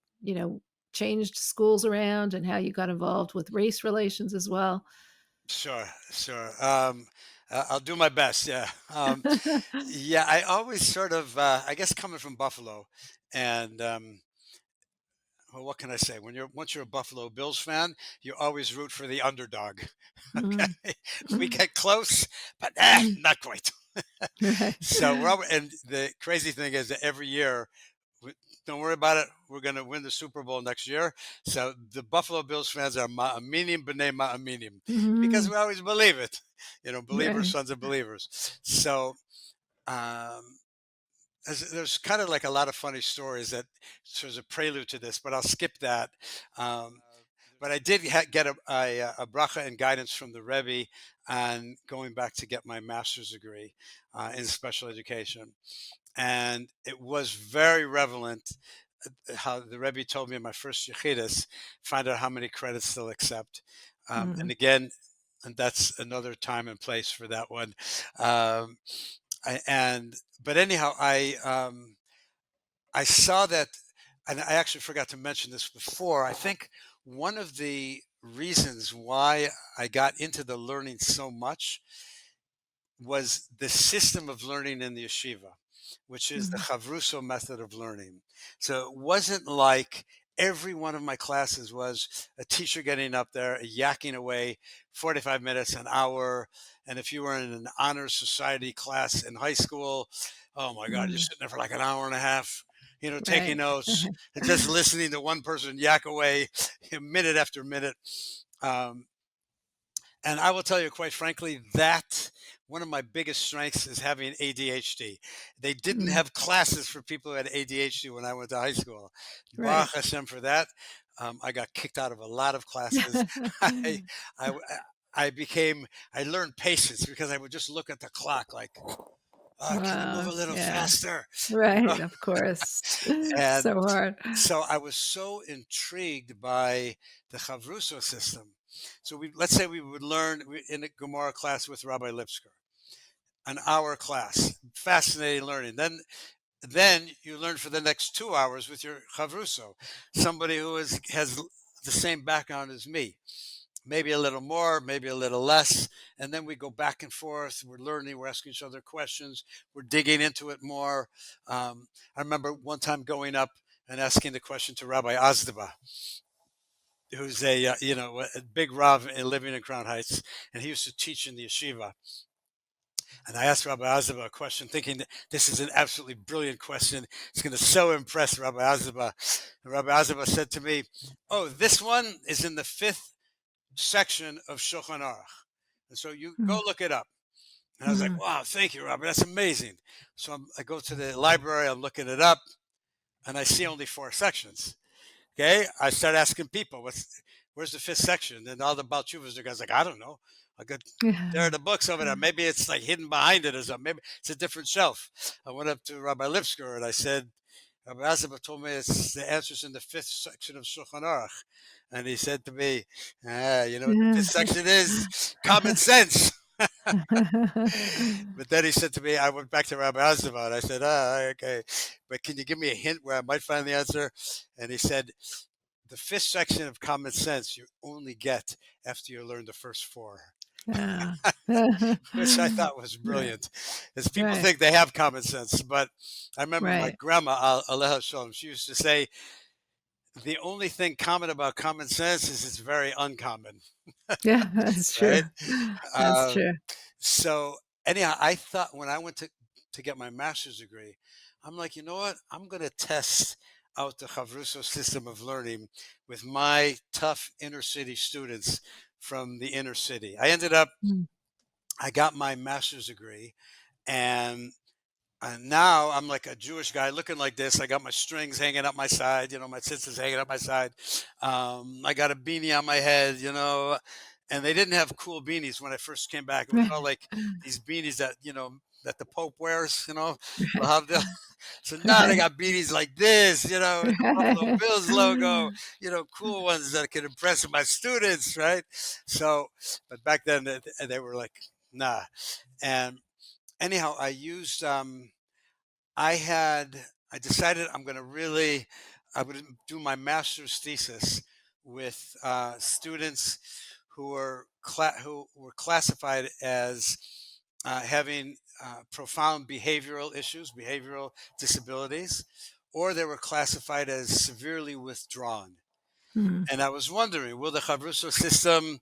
changed schools around and how you got involved with race relations as well? Sure, sure. I'll do my best. Yeah. Yeah. I always sort of, I guess, coming from Buffalo, and well, what can I say? Once you're a Buffalo Bills fan, you always root for the underdog. Mm. Okay, we get close, but Mm. not quite. Right. So and the crazy thing is that every year, we, don't worry about it. We're going to win the Super Bowl next year. So the Buffalo Bills fans are ma'aminim b'nei ma'aminim because Mhm. we always believe it. Believers, Right. sons of believers. So um, there's kind of like a lot of funny stories that there's a prelude to this, but I'll skip that. Um, but I did get a bracha and guidance from the Rebbe on going back to get my master's degree in special education. And it was very relevant how the Rebbe told me in my first yechidus, find out how many credits they'll accept. And Mhm. again, and that's another time and place for that one. Um, but anyhow, I saw that, and I actually forgot to mention this before. I think one of the reasons why I got into the learning so much was the system of learning in the yeshiva, which is the Mhm. chavruso method of learning. So it wasn't like every one of my classes was a teacher getting up there, yakking away 45 minutes, an hour. And if you were in an honor society class in high school, oh my God, you're Mm. sitting there for like an hour and a half, taking Right. notes and just listening to one person yak away minute after minute. Um, and I will tell you, quite frankly, that one of my biggest strengths is having ADHD. They didn't Mm. have classes for people who had ADHD when I went to high school. Right. Baruch Hashem for that. I got kicked out of a lot of classes. I, I, I became, I learned patience because I would just look at the clock like, oh, can you move Wow. a little Yeah. faster? Right, of course. And So hard. so I was so intrigued by the Chavruso system. So let's say we would learn in a Gemara class with Rabbi Lipsker, an hour class, fascinating learning. Then you learn for the next 2 hours with your Chavruso, somebody who has the same background as me, maybe a little more, maybe a little less. And then we go back and forth. We're learning, we're asking each other questions, we're digging into it more. I remember one time going up and asking the question to Rabbi Azdaba, who's a big Rav living in Crown Heights, and he used to teach in the yeshiva. And I asked Rabbi Azdaba a question, thinking that this is an absolutely brilliant question. It's going to so impress Rabbi Azdaba. And Rabbi Azdaba said to me, "Oh, this one is in the fifth section of Shulchan Aruch. And so you go Mm. look it up." And I was like, Mhm. wow, thank you, Robert. That's amazing. So I go to the library, I'm looking it up, and I see only four sections. Okay. I start asking people, where's the fifth section? And all the Baal Tshuvas, the guy's like, I don't know. I got, there are Yeah. the books over there. Maybe it's like hidden behind it or something. Maybe it's a different shelf. I went up to Rabbi Lipsker and I said, Rabbi Azaba told me it's the answers in the fifth section of Shulchan Aruch. And he said to me, you know what the fifth section is? Common sense. But then he said to me, I went back to Rabbi Azaba and I said, okay, but can you give me a hint where I might find the answer? And he said, the fifth section of common sense you only get after you learn the first four, Yeah. which I thought was Right, brilliant. As people right, think they have common sense, but I remember my right. grandma, Aleha Shalom, she used to say, the only thing common about common sense is it's very uncommon, Yeah, that's true. right? That's Uh, true. so anyhow, I thought when I went to get my master's degree, I'm like, you know what? I'm going to test out the Chavruso system of learning with my tough inner city students from the inner city. Mm. I got my master's degree, and now I'm like a Jewish guy looking like this. I got my strings hanging up my side, my tzitzis hanging up my side. I got a beanie on my head, and they didn't have cool beanies when I first came back. It was all like these beanies that the Pope wears, Right, Lahavdil. So now they right. got beanies like this, with the Buffalo Bills logo, cool ones that can impress my students, right? So, but back then they were like, nah. And anyhow, I had I decided I would do my master's thesis with students who were classified as having profound behavioral issues, behavioral disabilities, or they were classified as severely withdrawn. Mhm. And I was wondering, will the Chavruso system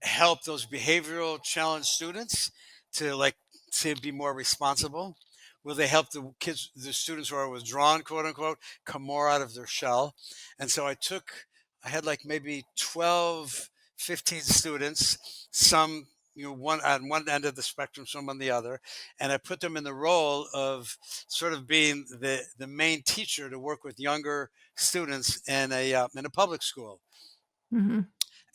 help those behavioral challenge students to to be more responsible? Will they help the students who are withdrawn, quote unquote, come more out of their shell? And so I had like maybe 12, 15 students, some, one on one end of the spectrum, some on the other. And I put them in the role of sort of being the main teacher to work with younger students in a public school. Mhm.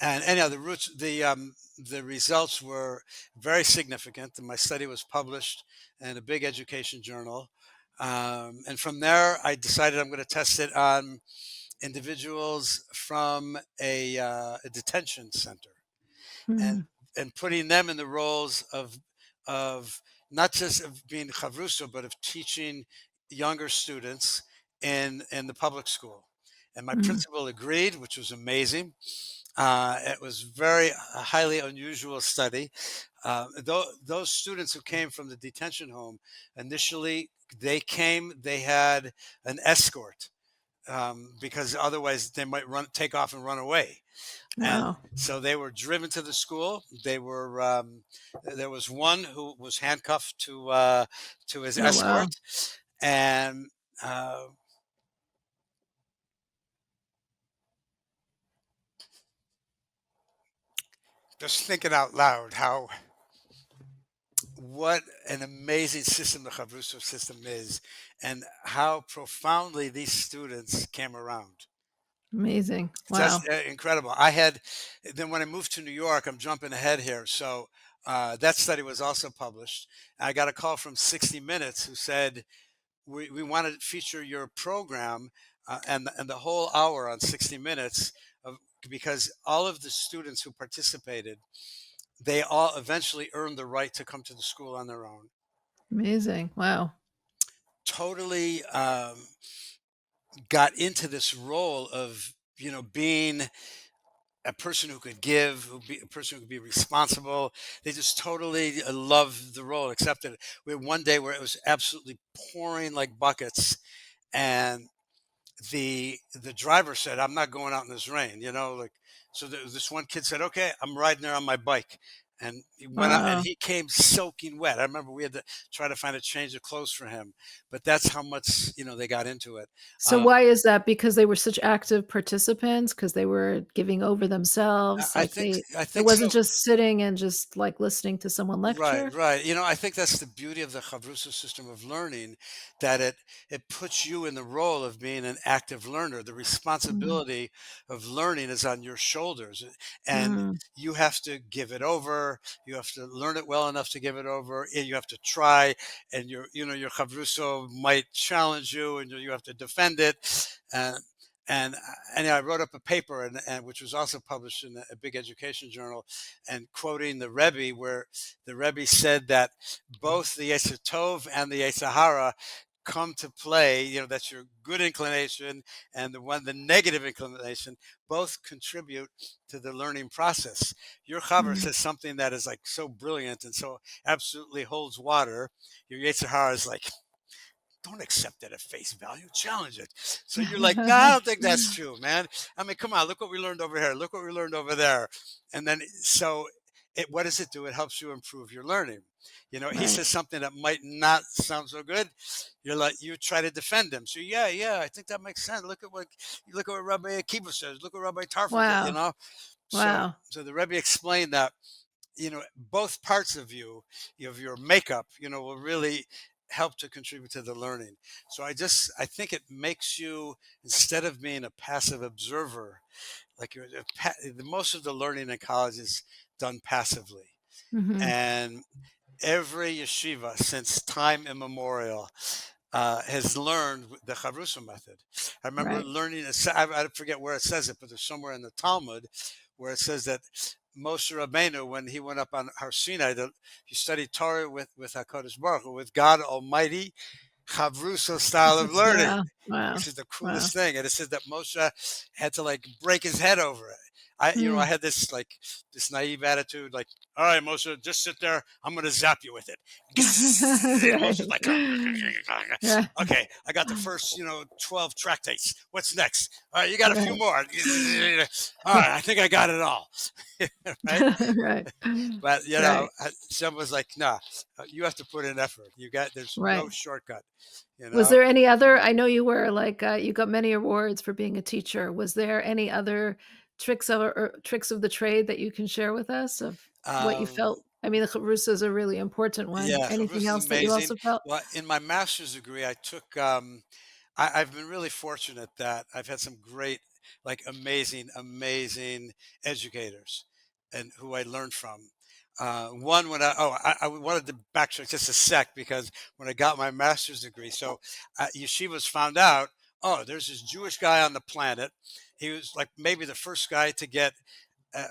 And anyhow, the results were very significant. And my study was published in a big education journal. And from there, I decided I'm going to test it on individuals from a detention center, and Mhm. putting them in the roles of not just of being chavruso, but of teaching younger students in the public school. And my Mhm. principal agreed, which was amazing. It was very highly unusual study. Those students who came from the detention home initially, they had an escort, because otherwise they might take off and run away. And Wow. so they were driven to the school. There was one who was handcuffed to his Oh, escort, wow. and uh, just thinking out loud how what an amazing system the Chavruso system is, and how profoundly these students came around. Amazing. Just Wow. incredible. Then when I moved to New York, I'm jumping ahead here. So that study was also published. I got a call from 60 Minutes who said, we want to feature your program, and the whole hour on 60 Minutes, of, because all of the students who participated, they all eventually earned the right to come to the school on their own. Amazing. Wow. Totally got into this role of being a person who could give, a person who could be responsible. They just totally loved the role, accepted it. We had one day where it was absolutely pouring like buckets, and the driver said, "I'm not going out in this rain," like. So this one kid said, "Okay, I'm riding there on my bike." And he went out, and Wow. he came soaking wet. I remember we had to try to find a change of clothes for him, but that's how much they got into it. So Um, why is that? Because they were such active participants? Because they were giving over I themselves? I Like, think I it think wasn't so. just sitting and just, like, listening to someone Right, lecture? right. I think that's the beauty of the Chavrusa system of learning, that it puts you in the role of being an active learner. The Mm. responsibility of learning is on your shoulders, and Mm. you have to give it over. You have to learn it well enough to give it over, and you have to try. And your Chavruso might challenge you, and you have to defend it. And and I wrote up a paper, and which was also published in a big education journal, and quoting the Rebbe, where the Rebbe said that both the Yetzer Tov and the Yetzer Hara come to play. That's your good inclination, and the negative inclination, both contribute to the learning process. Your Chaver Mm. says something that is like so brilliant and so absolutely holds water. Your Yetzer Hara is like, don't accept it at face value, challenge it. So you're like, nah, I don't think that's true, man. I mean, come on, look what we learned over here, look what we learned over there. And then so what does it do? It helps you improve your learning. He Right. says something that might not sound so good, you try to defend him. So yeah, I think that makes sense. Look at what Rabbi Akiva says, look what Rabbi Tarfon says, Wow. so Wow. so the Rebbe explained that both parts of of your makeup, will really help to contribute to the learning. So I think it makes you, instead of being a passive observer, like the most of the learning in college is done passively. Mhm. And every yeshiva since time immemorial has learned the Chavrusa method. I remember Right. learning, I forget where it says it, but there's somewhere in the Talmud where it says that Moshe Rabbeinu, when he went up on Har Sinai, he studied Torah with HaKadosh Baruch Hu, with God Almighty, Chavrusa style of learning, Wow. Wow. which is the Wow. coolest thing. And it says that Moshe had to like break his head over it. I Mm. had this like this naive attitude, like, all right, Moshe, just sit there. I'm gonna zap you with it. And Moshe's Right. like, Yeah. okay, I got the first, 12 tractates. What's next? All right, you got a few Right. more. All right, I think I got it all. Right? Right. But Right. someone was like, nah, you have to put in effort. There's no Right. shortcut. You Was know. there any other I know you were like, you got many awards for being a teacher. Was there any other tricks of the trade that you can share with us of what you Um, felt? I mean, the chavrusa is a really important one. yeah, Anything Chavrusa is else that you amazing. also felt? Well, in my master's degree, I took. I've been really fortunate that I've had some great, like amazing educators, and who I learned from. One when I wanted to backtrack just a sec because when I got my master's degree, so yeshivas found out, oh, there's this Jewish guy on the planet. He was like maybe the first guy to get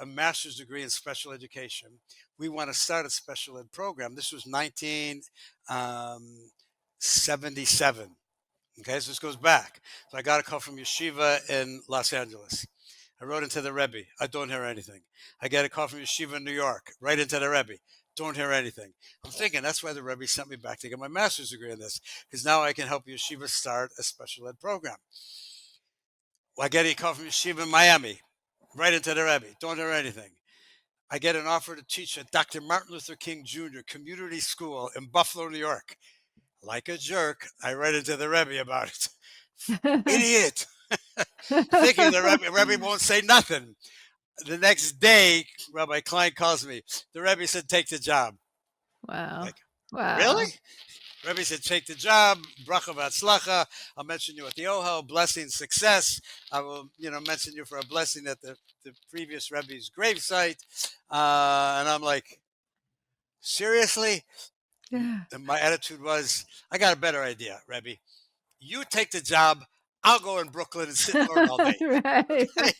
a master's degree in special education. We want to start a special ed program. This was 1977. Okay, so this goes back. So I got a call from yeshiva in Los Angeles. I wrote into the Rebbe. I don't hear anything. I get a call from yeshiva in New York. Right into the Rebbe. Don't hear anything. I'm thinking that's why the Rebbe sent me back to get my master's degree in this, because now I can help yeshiva start a special ed program. Well, I get a call from yeshiva in Miami. Right into the Rebbe. Don't hear anything. I get an offer to teach at Dr. Martin Luther King Jr. Community School in Buffalo, New York. Like a jerk, I write into the Rebbe about it. Idiot. Thinking the Rebbe won't say nothing. The next day, Rabbi Klein calls me. The Rebbe said, take the job. Wow. Like, really? Wow. Rebbe said, take the job. Bracha v'atzlacha. I'll mention you at the Ohel. Blessing, success. I will, mention you for a blessing at the previous Rebbe's gravesite. And I'm like, seriously? Yeah. And my attitude was, I got a better idea, Rebbe. You take the job. I'll go in Brooklyn and sit and learn all day. Right. Okay?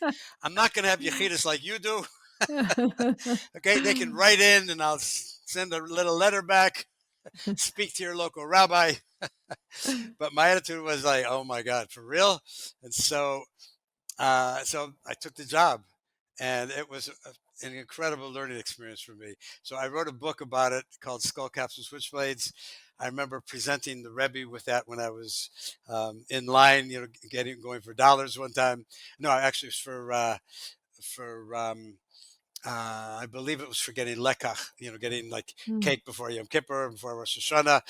I'm not going to have yechidus like you do. Okay? They can write in and I'll send a little letter back, speak to your local rabbi. But my attitude was like, oh my God, for real? And so I took the job, and it was an incredible learning experience for me. So I wrote a book about it called Skull Caps and Switchblades. I remember presenting the Rebbe with that when I was in line, going for dollars one time. No, actually, it was for I believe it was for getting lekach, getting like Mm. cake before Yom Kippur, before Rosh Hashanah.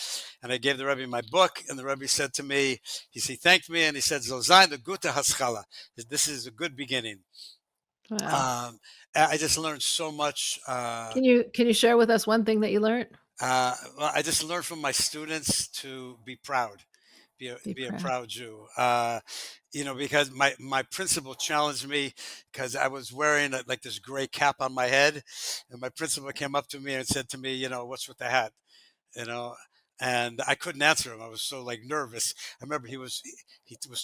And I gave the Rebbe my book, and the Rebbe said to me, he thanked me, and he said, "Zolzain the Gute Haskala. This is a good beginning." Wow. Um, I just learned so much. Can you share with us one thing that you learned? Well, I just learned from my students to be proud, Be be a proud. proud Jew. Because my principal challenged me because I was wearing like this gray cap on my head, and my principal came up to me and said to me, "What's with the hat?" you know and I couldn't answer him. I was so like nervous. I remember he was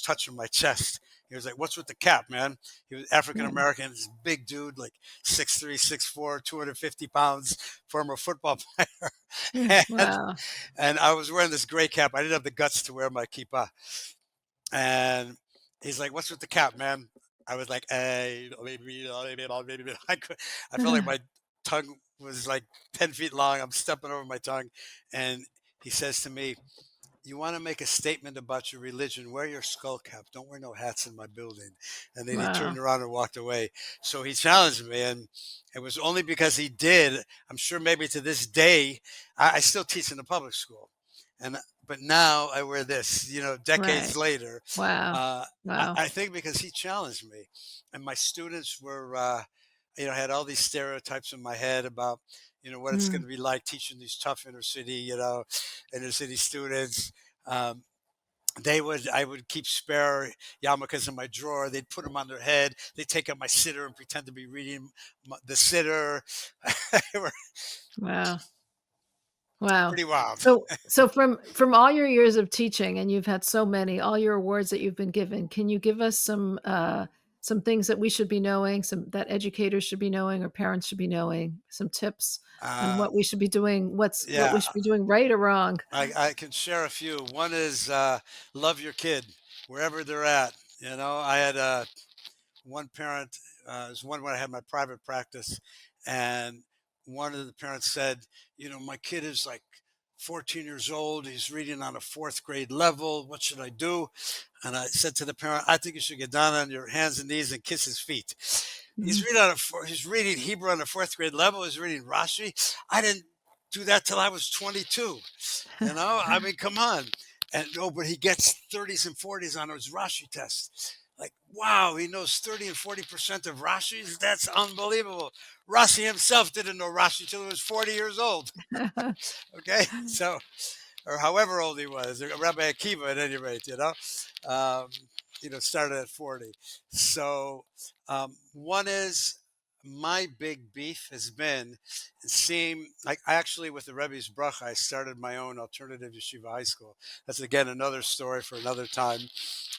touching my chest. He was like, "What's with the cap, man?" He was African Mm. American, this big dude, like 6'3", 6'4", 250 pounds, former football player. and Wow. and I was wearing this gray cap. I didn't have the guts to wear my kippah. And he's like, "What's with the cap, man?" I was like, "Hey, I felt like my tongue was like 10 feet long. I'm stepping over my tongue." And he says to me, "You want to make a statement about your religion, wear your skull cap. Don't wear no hats in my building." And then he turned Wow. around and walked away. So he challenged me, and it was only because he did. I'm sure maybe to this day, I still teach in the public school, and but now I wear this. Decades Right. later, Wow. Wow. I think because he challenged me, and my students were. Had all these stereotypes in my head about, what it's going Mm. to be like teaching these tough inner city students. Um, I would keep spare yarmulkes in my drawer. They'd put them on their head. They'd take out my sitter and pretend to be reading the sitter. They were Wow. Wow. pretty wild. So from all your years of teaching, and you've had so many, all your awards that you've been given, can you give us some things that we should be knowing, some that educators should be knowing or parents should be knowing, some tips on Uh, what we should be doing, what we yeah, should be doing right or wrong? I can share a few. One is love your kid wherever they're at. I had one parent was one when I had my private practice, and one of the parents said, my kid is like 14 years old. He's reading on a fourth grade level. What should I do? And I said to the parent, I think you should get down on your hands and knees and kiss his feet. Mhm. He's reading Hebrew on a fourth grade level. He's reading Rashi. I didn't do that till I was 22. I mean, come on. And no, but he gets 30s and 40s on his Rashi test. Like, wow, he knows 30 and 40% of Rashi's. That's unbelievable. Rashi himself didn't know Rashi till he was 40 years old. Okay, so or however old he was, Rabbi Akiva at any rate, um, started at 40. So one is my big beef has been seeing, like I actually with the Rebbe's bracha, I started my own alternative yeshiva high school. That's again another story for another time.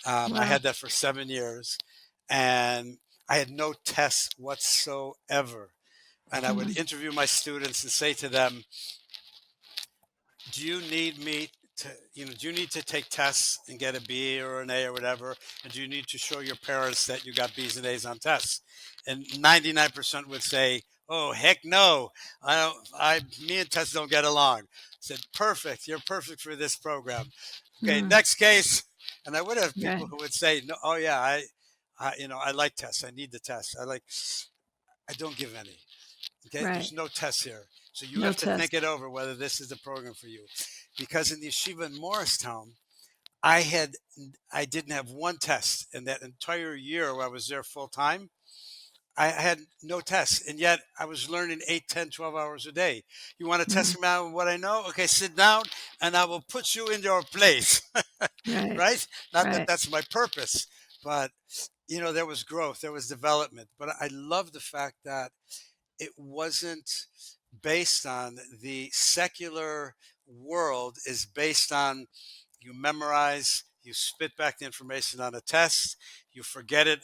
I Wow. had that for 7 years and I had no tests whatsoever. And I would Mhm. interview my students and say to them, do you need me to, do you need to take tests and get a B or an A or whatever? And do you need to show your parents that you got B's and A's on tests? And 99% would say, oh, heck no. Me and tests don't get along. I said, perfect. You're perfect for this program. Okay, Mhm. next case. And I would have people Right. who would say, no, oh yeah, I like tests. I need the tests. I don't give any. Okay, Right. there's no tests here. So you No have to think test. it over whether this is the program for you. Because in the yeshiva in Morristown, I had I didn't have one test in that entire year where I was there full time. I had no tests, and yet I was learning 8, 10, 12 hours a day. You want to Mhm. test me out on what I know? Okay, sit down, and I will put you in your place. Right. Right? Not that Right. that's my purpose, but there was growth, there was development. But I love the fact that it wasn't based on the secular world is based on you memorize, you spit back the information on a test, you forget it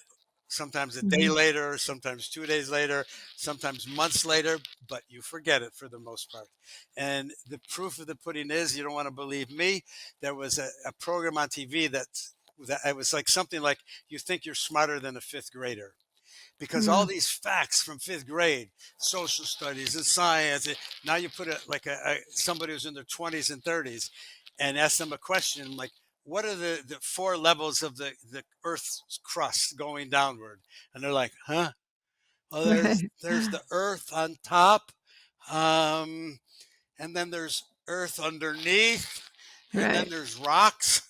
sometimes a day Mhm. later, sometimes 2 days later, sometimes months later, but you forget it for the most part. And the proof of the pudding is, you don't want to believe me, there was a program on TV that it was like something like you think you're smarter than a fifth grader because all Mm. these facts from fifth grade, social studies and science, now you put it like somebody who's in their 20s and 30s and ask them a question like, what are the four levels of the Earth's crust going downward? And they're like, huh? Well, there's Right. there's the Earth on top, um, and then there's Earth underneath, and then Right. there's rocks.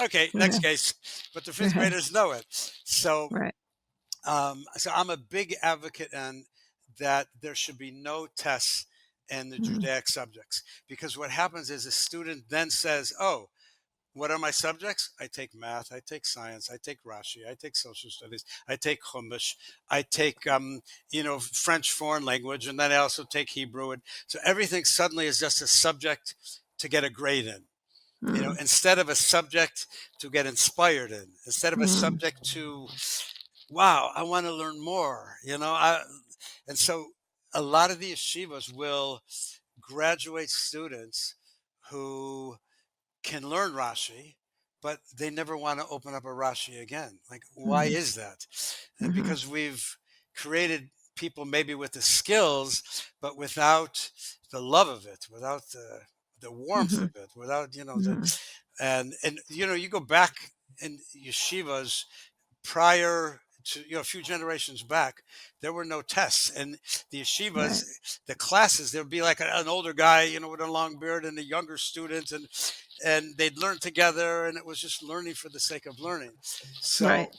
Okay, next Right. case, but the fifth Right. graders know it. So Right. so I'm a big advocate on that there should be no tests in the Mm. Judaic subjects because what happens is a student then says, "Oh, what are my subjects? I take math, I take science, I take Rashi, I take social studies, I take Chumash, I take French foreign language, and then I also take Hebrew." And so everything suddenly is just a subject to get a grade in. Mm. Instead of a subject to get inspired in, instead of a Mm. subject to wow, I want to learn more, and so a lot of the yeshivas will graduate students who can learn Rashi, but they never want to open up a Rashi again. Like, why Mhm. is that? And Mhm. because we've created people maybe with the skills, but without the love of it, without the warmth of Mhm. it, without Mhm. and you go back in yeshivas prior to a few generations back, there were no tests, and the yeshivas, Right. the classes, there'd be like an older guy, with a long beard, and a younger student, and they'd learn together, and it was just learning for the sake of learning. So, Right.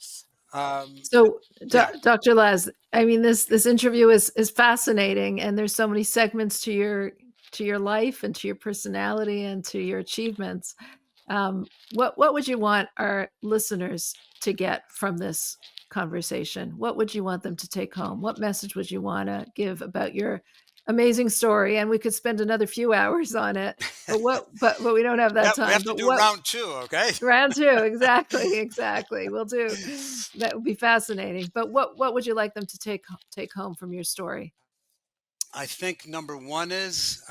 um, So, yeah, Dr. Laz, I mean, this interview is fascinating, and there's so many segments to your life and to your personality and to your achievements. What would you want our listeners to get from this conversation? What would you want them to take home? What message would you want to give about your amazing story? And we could spend another few hours on it, but we don't have yeah, that we time. have to But do what round two, okay? round two? Exactly, exactly. We'll do. That would be fascinating. But what would you like them to take home from your story? I think number one is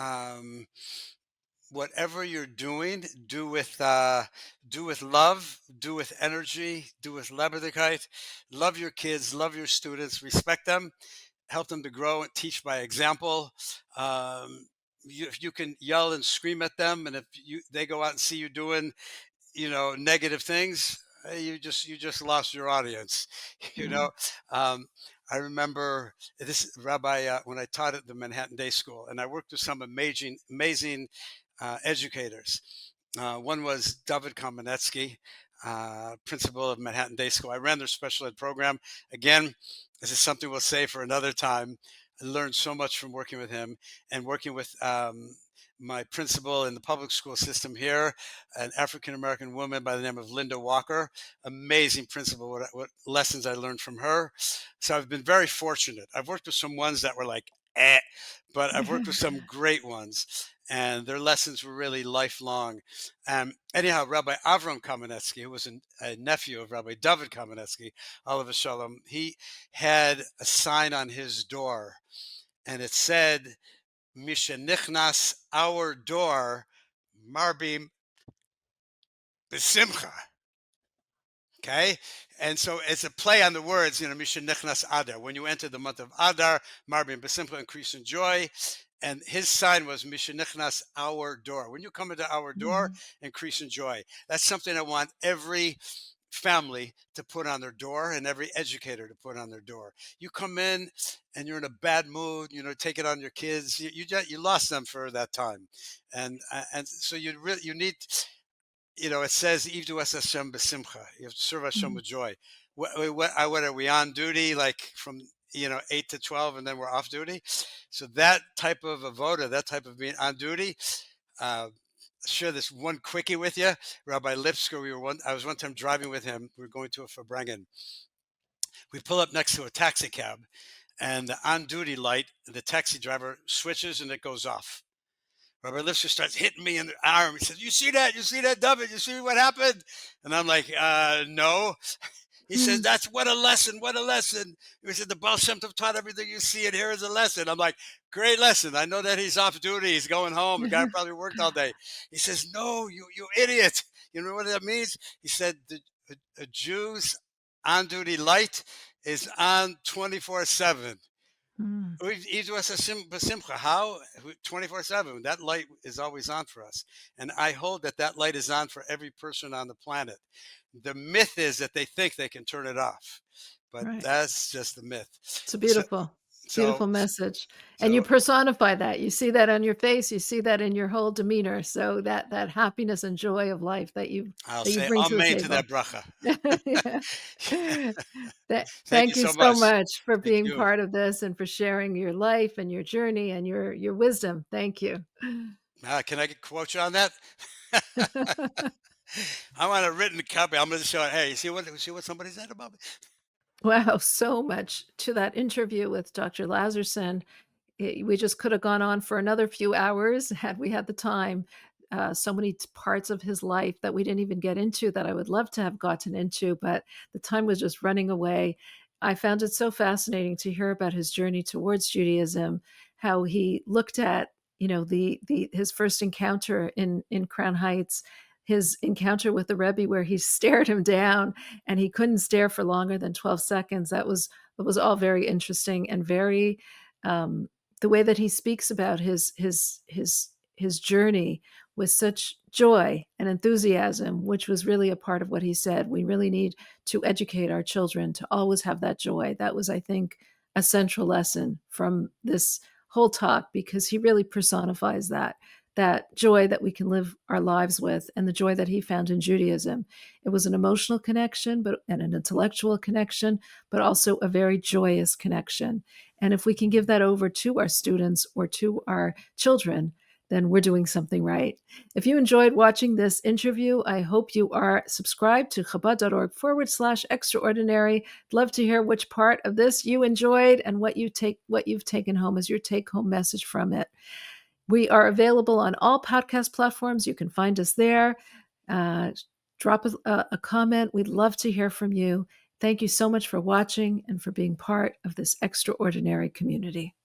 whatever you're doing, do with love, do with energy, do with Lebendigkeit. Love your kids, love your students, respect them, help them to grow and teach by example. If you can yell and scream at them, and if they go out and see you doing negative things, you just lost your audience. you Yeah. know um, I remember this rabbi, when I taught at the Manhattan Day School, and I worked with some amazing educators. One was David Kamenetsky, principal of Manhattan Day School. I ran their special ed program. Again, this is something we'll say for another time. I learned so much from working with him, and working with my principal in the public school system here, an African American woman by the name of Linda Walker. Amazing principal. What lessons I learned from her. So I've been very fortunate. I've worked with some ones that were like, but I've worked with some great ones, and their lessons were really lifelong. Anyhow, Rabbi Avram Kamenetsky, who was a nephew of Rabbi David Kamenetsky, Oliver Shalom, he had a sign on his door, and it said, Mishenichnas, our door, Marbim Besimcha. Okay. And so it's a play on the words, Misha Nechnas Adar. When you enter the month of Adar, Marbim Besimcha, increase in joy. And his sign was Misha Nechnas, our door. When you come into our door, Mhm. increase in joy. That's something I want every family to put on their door, and every educator to put on their door. You come in and you're in a bad mood, take it on your kids. You lost them for that time. And so you need, it says, "Ivdu es Hashem b'simcha." You have to serve Hashem Mhm. with joy. What are we on duty, like from 8 to 12, and then we're off duty? So that type of avoda, that type of being on duty. Uh, share this one quickie with you. Rabbi Lipsker, I was one time driving with him. We were going to a Farbrengen. We pull up next to a taxi cab, and the on duty light, the taxi driver switches and it goes off. Rabbi Lipsker starts hitting me in the arm. He says, "You see that? You see that, David? You see what happened?" And I'm like, "No." He says, Mhm. "That's what a lesson. What a lesson." He said, "The Baal Shem Tov taught everything you see, and here is a lesson." I'm like, "Great lesson. I know that he's off duty. He's going home. The guy probably worked all day." He says, "No, you idiot. You know what that means?" He said, a Jew's on duty light is on 24/7. Mhm. How? 24/7. That light is always on for us. And I hold that light is on for every person on the planet. The myth is that they think they can turn it off, but Right. that's just the myth. It's a So, beautiful so, message, and you so personify that. You see that on your face, you see that in your whole demeanor, so that happiness and joy of life I'll that you say bring to the amen to table. that bracha. Yeah. Thank you Thank you so so much. much for Thank being you. part of this and for sharing your life and your journey and your wisdom. Thank you. Can I quote you on that? I want a written copy. I'm going to show it. Hey, you see what somebody said about me? Wow, so much to that interview with Dr. Lazarson. We just could have gone on for another few hours had we had the time. So many parts of his life that we didn't even get into that I would love to have gotten into, but the time was just running away. I found it so fascinating to hear about his journey towards Judaism, how he looked at, the his first encounter in Crown Heights, his encounter with the Rebbe where he stared him down and he couldn't stare for longer than 12 seconds. That was all very interesting and very the way that he speaks about his journey with such joy and enthusiasm, which was really a part of what he said. We really need to educate our children to always have that joy. That was, I think, a central lesson from this whole talk because he really personifies that joy that we can live our lives with and the joy that he found in Judaism. It was an emotional connection, and an intellectual connection, but also a very joyous connection. And if we can give that over to our students or to our children, then we're doing something right. If you enjoyed watching this interview, I hope you are subscribed to Chabad.org/extraordinary. I'd love to hear which part of this you enjoyed and what you've taken home as your take-home message from it. We are available on all podcast platforms. You can find us there. Uh, Drop a comment. We'd love to hear from you. Thank you so much for watching and for being part of this extraordinary community.